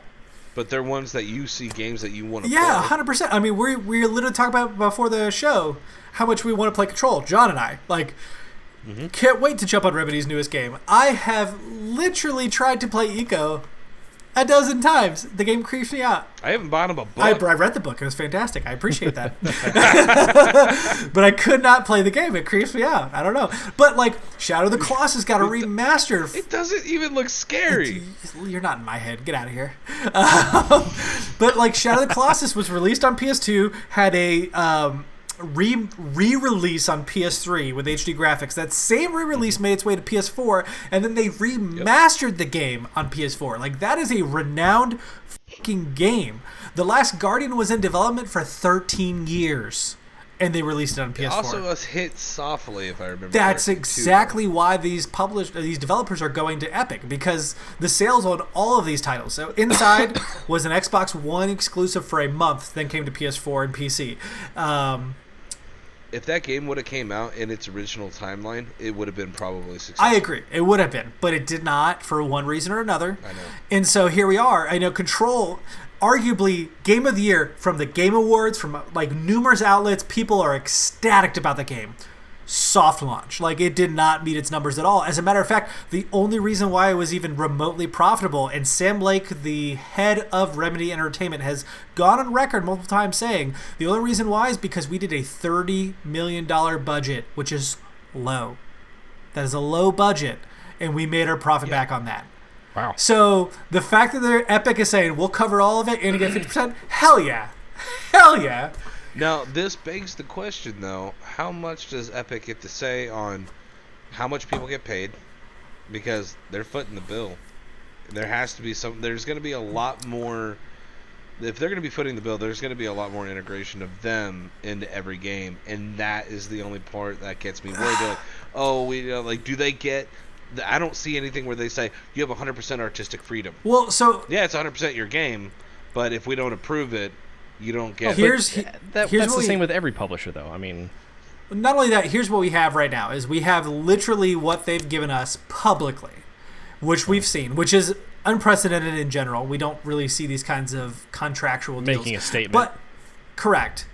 they're ones that you see games that you want to yeah, play. 100%. I mean, we're literally talking about before the show how much we want to play Control. John and I, like, can't wait to jump on Remedy's newest game. I have literally tried to play Eco a dozen times. The game creeps me out. I haven't bought him a book. I read the book. It was fantastic. I appreciate that. But I could not play the game. It creeps me out. I don't know. But, like, Shadow of the Colossus got a remaster. It doesn't even look scary. You're not in my head. Get out of here. But, like, Shadow of the Colossus was released on PS2, had a re-release on PS3 with HD graphics. That same re-release made its way to PS4, and then they remastered the game on PS4. Like, that is a renowned fucking game. The Last Guardian was in development for 13 years, and they released it on PS4. Also, was hit softly, if I remember. That's correctly, exactly why these developers are going to Epic, because the sales on all of these titles. So Inside was an Xbox One exclusive for a month, then came to PS4 and PC. If that game would have came out in its original timeline, it would have been probably successful. I agree. It would have been, but it did not for one reason or another. I know. And so here we are. I know Control, arguably Game of the Year from the Game Awards, from like numerous outlets. People are ecstatic about the game. Soft launch. Like, it did not meet its numbers at all. As a matter of fact, the only reason why it was even remotely profitable, and Sam Lake, the head of Remedy Entertainment, has gone on record multiple times saying the only reason why is because we did a $30 million budget, which is low. That is a low budget, and we made our profit back on that. Wow. So the fact that Epic is saying we'll cover all of it and you get 50%, hell yeah. Hell yeah. Now, this begs the question, though. How much does Epic get to say on how much people get paid? Because they're footing the bill. There has to be there's going to be a lot more. If they're going to be footing the bill, there's going to be a lot more integration of them into every game. And that is the only part that gets me worried. They're like, oh, do they get. I don't see anything where they say you have 100% artistic freedom. Well, so. Yeah, it's 100% your game. But if we don't approve it, you don't get that's the same with every publisher, though. I mean, not only that, here's what we have right now is we have literally what they've given us publicly, which we've seen, which is unprecedented in general. We don't really see these kinds of contractual deals. Making a statement. But correct.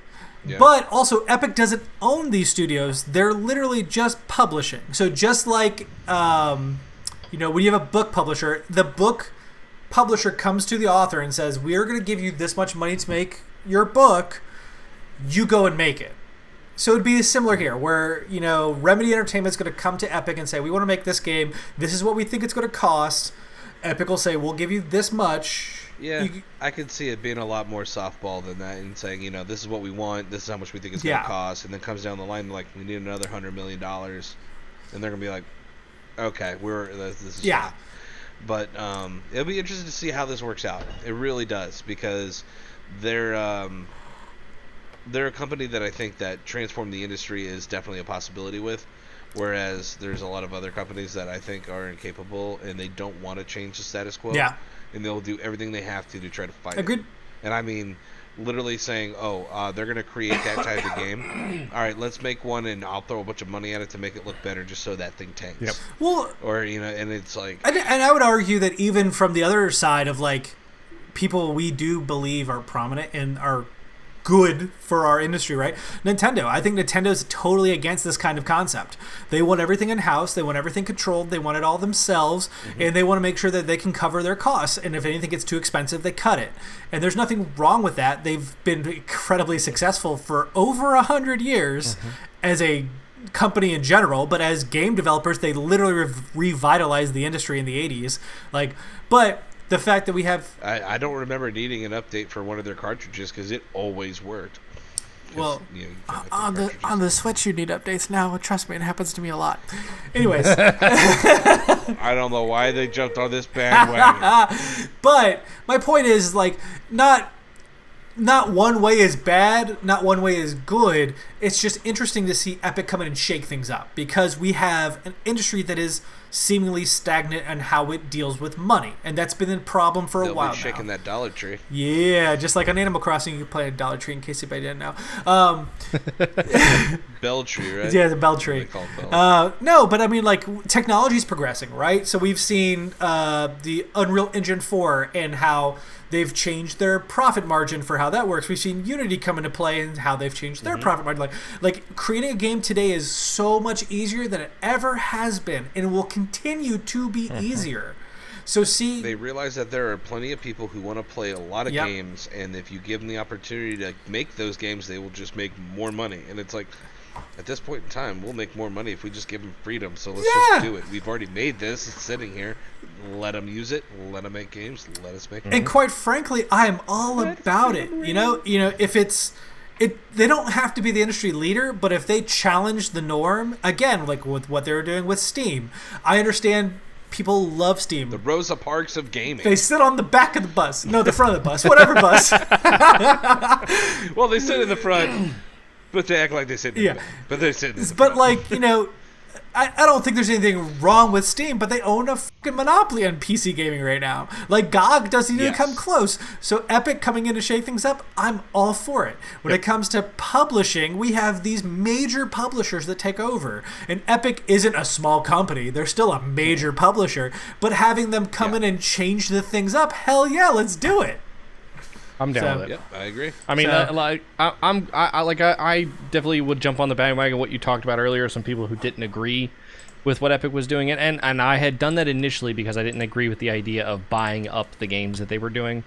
Yeah. But also Epic doesn't own these studios. They're literally just publishing. So just like when you have a book publisher, the book publisher comes to the author and says, we are going to give you this much money to make your book, you go and make it. So it'd be similar here, where Remedy Entertainment's going to come to Epic and say, we want to make this game. This is what we think it's going to cost. Epic will say, we'll give you this much. Yeah, I could see it being a lot more softball than that, and saying, this is what we want, this is how much we think it's going to cost, and then comes down the line like, we need another $100 million, and they're going to be like, okay, this is fine. But it'll be interesting to see how this works out. It really does, because they're a company that I think that transform the industry is definitely a possibility with, whereas there's a lot of other companies that I think are incapable and they don't want to change the status quo. Yeah. And they'll do everything they have to try to fight Agreed. it. And I mean, literally saying, they're going to create that type of game. All right, let's make one and I'll throw a bunch of money at it to make it look better just so that thing tanks. Yep. Well, or, and it's like... And I would argue that even from the other side of, like, people we do believe are prominent and are good for our industry, right? Nintendo. I think Nintendo's totally against this kind of concept. They want everything in-house. They want everything controlled. They want it all themselves. Mm-hmm. And they want to make sure that they can cover their costs. And if anything gets too expensive, they cut it. And there's nothing wrong with that. They've been incredibly successful for over 100 years as a company in general, but as game developers, they literally revitalized the industry in the 80s. But the fact that we have... I don't remember needing an update for one of their cartridges because it always worked. Well, on the Switch you need updates now. Trust me, it happens to me a lot. Anyways. I don't know why they jumped on this bandwagon. But my point is, not one way is bad, not one way is good. It's just interesting to see Epic come in and shake things up because we have an industry that is seemingly stagnant on how it deals with money, and that's been a problem for a while now. They'll be shaking that Dollar Tree. Yeah, just like on Animal Crossing, you can play a Dollar Tree. In case anybody didn't know, Bell Tree, right? Yeah, the Bell Tree. No, but I mean, technology's progressing, right? So we've seen the Unreal Engine 4 and how they've changed their profit margin for how that works. We've seen Unity come into play and how they've changed their profit margin. Like creating a game today is so much easier than it ever has been, and will continue to be easier. So they realize that there are plenty of people who want to play a lot of games, and if you give them the opportunity to make those games, they will just make more money. And it's like, at this point in time, we'll make more money if we just give them freedom. So let's just do it. We've already made this. It's sitting here. Let them use it. Let them make games. Let us make And quite frankly, I am all about it. You know, if they don't have to be the industry leader, but if they challenge the norm, again, like with what they were doing with Steam, I understand people love Steam. The Rosa Parks of gaming. They sit on the back of the bus. No, the front of the bus. Whatever bus. Well, they sit in the front. But they act like they sit in the back. But they sit in the front. But I don't think there's anything wrong with Steam, but they own a fucking monopoly on PC gaming right now. Like, GOG doesn't even come close. So Epic coming in to shake things up, I'm all for it. When it comes to publishing, we have these major publishers that take over. And Epic isn't a small company. They're still a major publisher. But having them come in and change the things up, hell yeah, let's do it. I'm down with it. Yep, I agree. I mean, I definitely would jump on the bandwagon. What you talked about earlier, some people who didn't agree with what Epic was doing, and I had done that initially because I didn't agree with the idea of buying up the games that they were doing.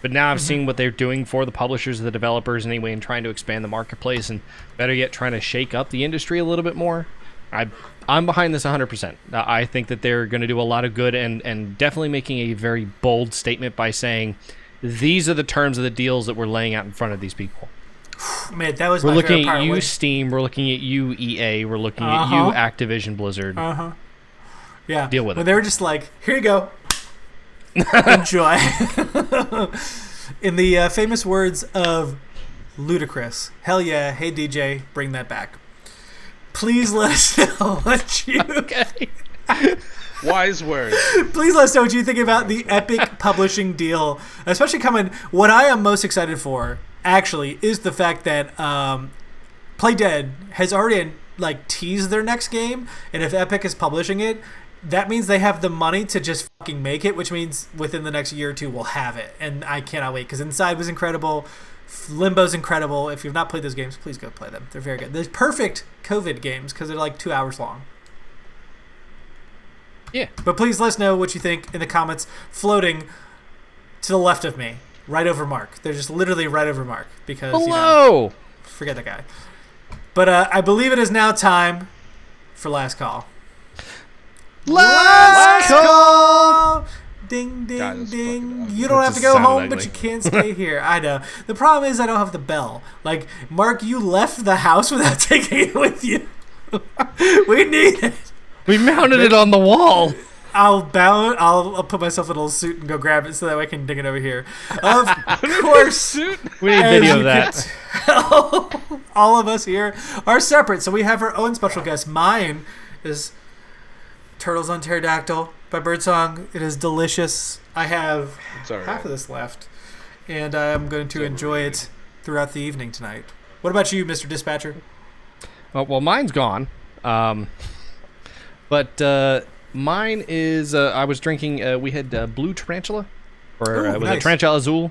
But now I've seen what they're doing for the publishers, the developers, anyway, and trying to expand the marketplace, and better yet, trying to shake up the industry a little bit more. I'm behind this 100%. I think that they're going to do a lot of good and definitely making a very bold statement by saying these are the terms of the deals that we're laying out in front of these people. Man, that was we're my looking favorite at part. you, Steam. We're looking at you, EA. We're looking at you, Activision Blizzard. Yeah. Deal with it. When they were just like, here you go. Enjoy. In the famous words of Ludacris, hell yeah, hey DJ, bring that back. Please let us know what you... Okay. Wise words. Please let us know what you think about the Epic publishing deal, especially coming... What I am most excited for, actually, is the fact that Play Dead has already teased their next game, and if Epic is publishing it, that means they have the money to just fucking make it, which means within the next year or two we'll have it, and I cannot wait, because Inside was incredible, Limbo's incredible. If you've not played those games, please go play them. They're very good. They're perfect COVID games because they're like 2 hours long. Yeah. But please let us know what you think in the comments, floating to the left of me, right over Mark. They're just literally right over Mark because hello. Forget that guy. But I believe it is now time for last call. Last call. Ding, ding, God, ding. You don't have to go home, but you can't stay here. I know. The problem is I don't have the bell. Like, Mark, you left the house without taking it with you. We need it. We mounted it on the wall. I'll put myself in a little suit and go grab it so that way I can dig it over here. Of course. We need video of that. All of us here are separate, so we have our own special guest. Mine is Turtles on Pterodactyl by Birdsong. It is delicious. I have half of this left, and I'm going to enjoy it throughout the evening tonight. What about you, Mr. Dispatcher? Well, mine's gone. But mine is, I was drinking, we had Blue Tarantula, or it was nice. a Tarantula Azul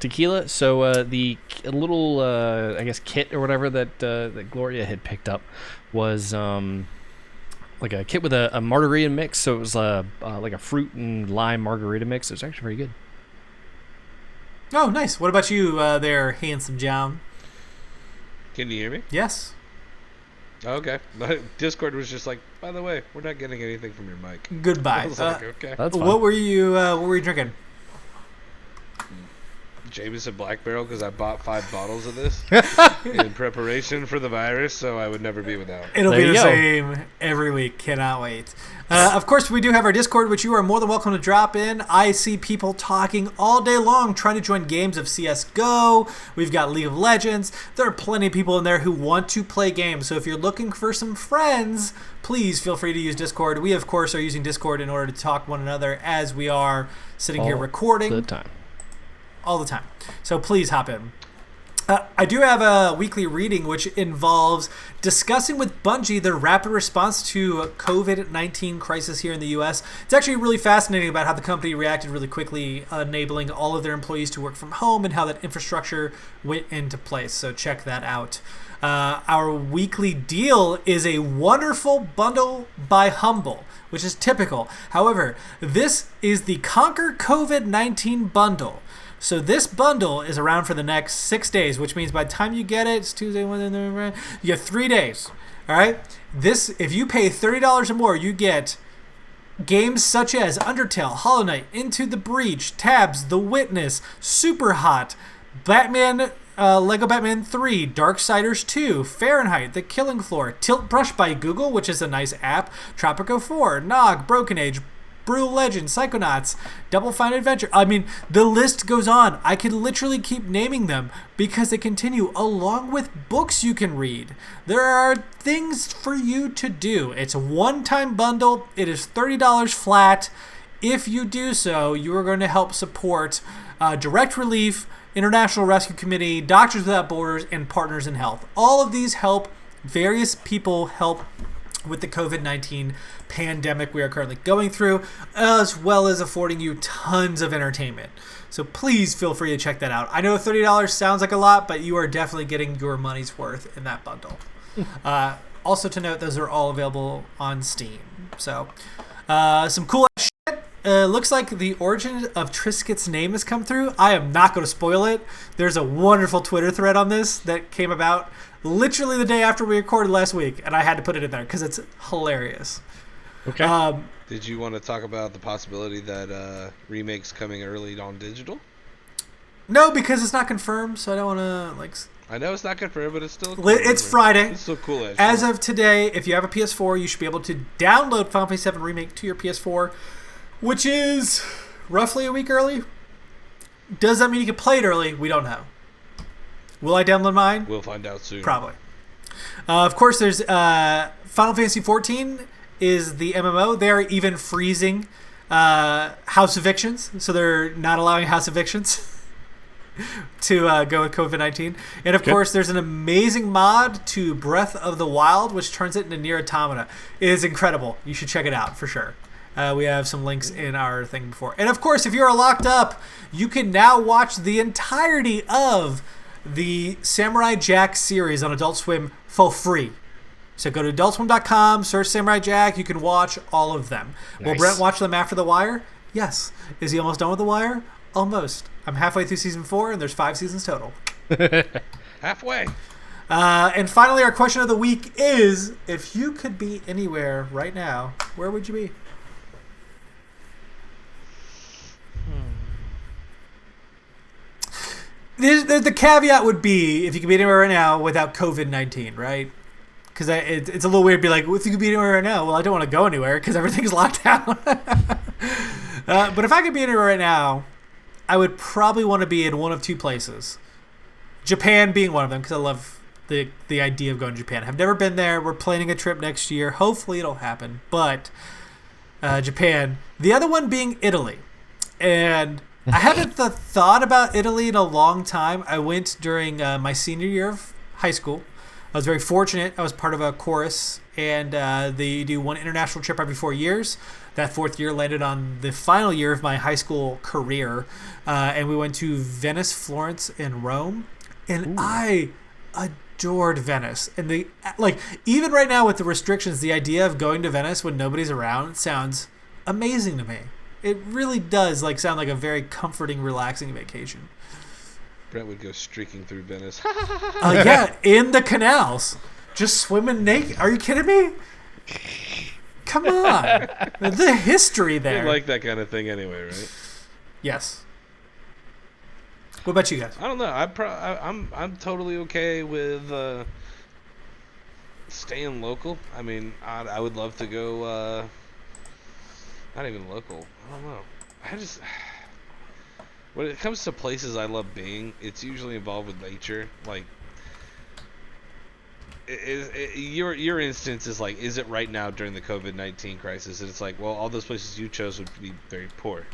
tequila. So the little, I guess, kit or whatever that Gloria had picked up was like a kit with a margarita mix. So it was like a fruit and lime margarita mix. It was actually very good. Oh, nice. What about you there, handsome John? Can you hear me? Yes. Okay. My Discord was just like, by the way, we're not getting anything from your mic. Goodbye. I was like, okay. That's fine. What were you drinking? Jameson Black Barrel, because I bought 5 bottles of this in preparation for the virus, so I would never be without. It'll There be you the go. same every week. Cannot wait. Of course, we do have our Discord, which you are more than welcome to drop in. I see people talking all day long, trying to join games of CSGO. We've got League of Legends. There are plenty of people in there who want to play games. So if you're looking for some friends, please feel free to use Discord. We, of course, are using Discord in order to talk one another as we are sitting here recording. All the time. All the time. So please hop in. I do have a weekly reading which involves discussing with Bungie their rapid response to COVID-19 crisis here in the U.S. It's actually really fascinating about how the company reacted really quickly, enabling all of their employees to work from home and how that infrastructure went into place. So check that out. Our weekly deal is a wonderful bundle by Humble, which is typical. However, this is the Conquer COVID-19 bundle. So this bundle is around for the next 6 days, which means by the time you get it, it's Tuesday, Wednesday, you have 3 days. All right? This, if you pay $30 or more, you get games such as Undertale, Hollow Knight, Into the Breach, Tabs, The Witness, Super Hot, Batman, Lego Batman 3, Darksiders 2, Fahrenheit, The Killing Floor, Tilt Brush by Google, which is a nice app, Tropico 4, Nog, Broken Age, Brutal Legend, Psychonauts, Double Fine Adventure. I mean, the list goes on. I could literally keep naming them because they continue, along with books you can read. There are things for you to do. It's a one-time bundle. It is $30 flat. If you do so, you are going to help support Direct Relief, International Rescue Committee, Doctors Without Borders, and Partners in Health. All of these help. Various people help with the COVID-19 pandemic we are currently going through, as well as affording you tons of entertainment. So please feel free to check that out. I know $30 sounds like a lot, but you are definitely getting your money's worth in that bundle. Also to note, those are all available on Steam. So some cool shit. Looks like the origin of Triscuit's name has come through. I am not going to spoil it. There's a wonderful Twitter thread on this that came about literally the day after we recorded last week, and I had to put it in there because it's hilarious. Okay. Did you want to talk about the possibility that remake's coming early on digital? No, because it's not confirmed, so I don't want to I know it's not confirmed, but it's still cool. It's Friday. It's still cool. As of today, if you have a PS4, you should be able to download Final Fantasy VII Remake to your PS4, which is roughly a week early. Does that mean you can play it early? We don't know. Will I download mine? We'll find out soon. Probably. Of course, there's Final Fantasy XIV is the MMO. They're even freezing house evictions, so they're not allowing house evictions to go with COVID-19. And of course, there's an amazing mod to Breath of the Wild, which turns it into Nier Automata. It is incredible. You should check it out for sure. We have some links in our thing before. And of course, if you're locked up, you can now watch the entirety of the Samurai Jack series on Adult Swim for free. So go to adultswim.com, search Samurai Jack. You can watch all of them. Nice. Will Brent watch them after The Wire? Yes. Is he almost done with The Wire? Almost. I'm halfway through season 4, and there's 5 seasons total. Halfway. And finally, our question of the week is, if you could be anywhere right now, where would you be? The caveat would be, if you could be anywhere right now without COVID-19, right? Because it's a little weird to be like, well, if you could be anywhere right now, well, I don't want to go anywhere because everything's locked down. But if I could be anywhere right now, I would probably want to be in one of 2 places. Japan being one of them, because I love the idea of going to Japan. I've never been there. We're planning a trip next year. Hopefully it'll happen. But Japan. The other one being Italy. And I haven't thought about Italy in a long time. I went during my senior year of high school. I was very fortunate. I was part of a chorus, and they do one international trip every 4 years. That 4th year landed on the final year of my high school career, and we went to Venice, Florence, and Rome. And ooh. I adored Venice. And even right now with the restrictions, the idea of going to Venice when nobody's around sounds amazing to me. It really does sound like a very comforting, relaxing vacation. Brent would go streaking through Venice. Yeah, in the canals. Just swimming naked. Are you kidding me? Come on. The history there. You like that kind of thing anyway, right? Yes. What about you guys? I don't know. I'm totally okay with staying local. I mean, I would love to go not even local. I don't know. When it comes to places I love being, it's usually involved with nature. Your instance is is it right now during the COVID-19 crisis? And it's well, all those places you chose would be very poor.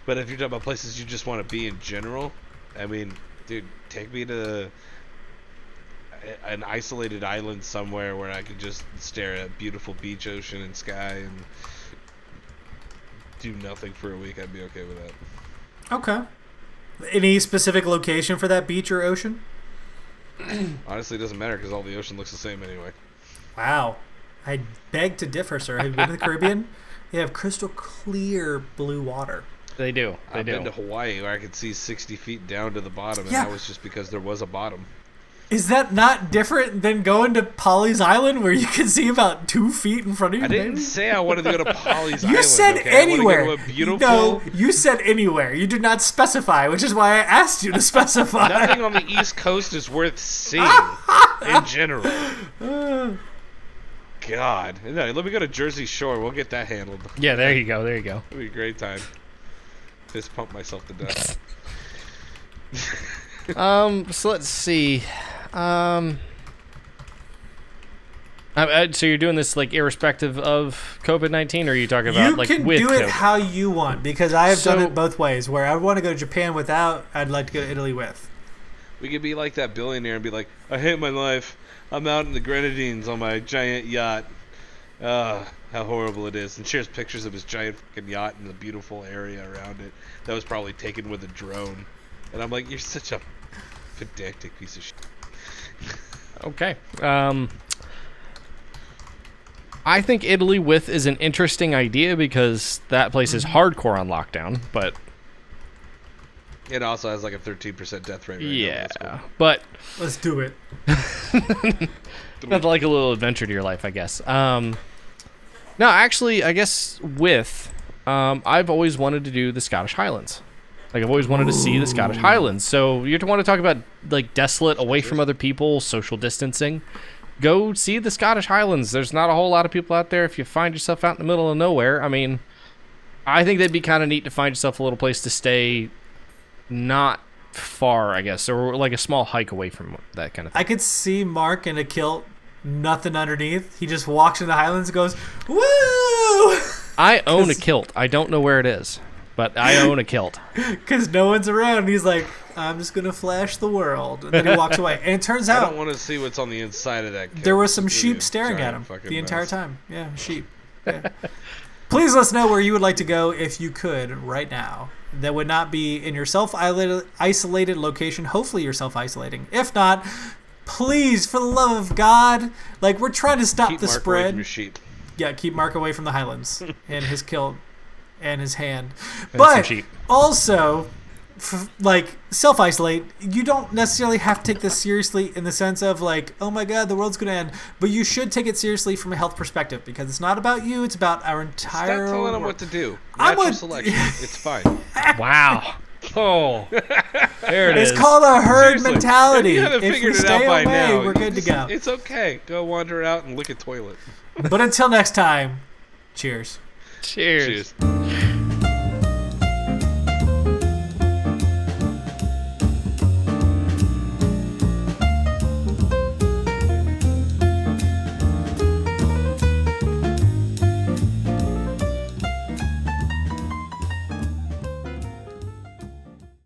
But if you're talking about places you just want to be in general, I mean, dude, take me to an isolated island somewhere where I could just stare at beautiful beach, ocean, and sky and do nothing for a week. I'd be okay with that. Okay. Any specific location for that beach or ocean? Honestly, it doesn't matter because all the ocean looks the same anyway. Wow. I beg to differ, sir. Have you been to the Caribbean? They have crystal clear blue water. They do. I've been to Hawaii where I could see 60 feet down to the bottom, and that was just because there was a bottom. Is that not different than going to Polly's Island where you can see about 2 feet in front of you? I didn't say I wanted to go to Polly's Island. You said anywhere. I want to go to a beautiful... No, you said anywhere. You did not specify, which is why I asked you to specify. Nothing on the East Coast is worth seeing in general. God. No, let me go to Jersey Shore. We'll get that handled. Yeah, there you go. It'll be a great time. Fist pump myself to death. So let's see. So you're doing this irrespective of COVID-19, or are you talking about with You can do it COVID? how you want, because I have done it both ways. Where I want to go to Japan without, I'd like to go to Italy with. We could be like that billionaire and be like, I hate my life. I'm out in the Grenadines on my giant yacht. How horrible it is. And shares pictures of his giant fucking yacht and the beautiful area around it. That was probably taken with a drone. And I'm like, you're such a pedantic piece of shit. Okay. I think Italy with is an interesting idea because that place is hardcore on lockdown, but it also has like a 13% death rate. Right yeah, now. Cool. but let's do it. Not like a little adventure to your life, I guess. No, actually, I guess with I've always wanted to do the Scottish Highlands. Like I've always wanted to see the Scottish Highlands. So you want to talk about like desolate, away from other people, social distancing. Go see the Scottish Highlands. There's not a whole lot of people out there. If you find yourself out in the middle of nowhere, I mean, I think that'd be kind of neat to find yourself a little place to stay, not far, I guess, or like a small hike away from that kind of thing. I could see Mark in a kilt, nothing underneath. He just walks in the Highlands and goes, woo! I own a kilt. I don't know where it is, but I own a kilt. Because no one's around. And he's like, I'm just going to flash the world. And then he walks away. And it turns out I don't want to see what's on the inside of that kilt. there were some sheep staring at him the entire time. Yeah, sheep. Yeah. Please let us know where you would like to go if you could right now. That would not be in your self-isolated location. Hopefully you're self-isolating. If not, please, for the love of God, like we're trying to stop the Mark spread. Away from your sheep. Yeah, keep Mark away from the Highlands and his kilt and his hand. And but some sheep. also, like, self-isolate. You don't necessarily have to take this seriously in the sense of like, oh my God, the world's going to end. But you should take it seriously from a health perspective because it's not about you. It's about our entire Stop telling them world. what to do. Natural selection. It's fine. Wow. Oh, there it is. It's called a herd Seriously, mentality. If you haven't If we figured it stay out by away, now, we're good to go. It's okay. Go wander out and lick a toilet. But until next time, cheers. Cheers. Cheers.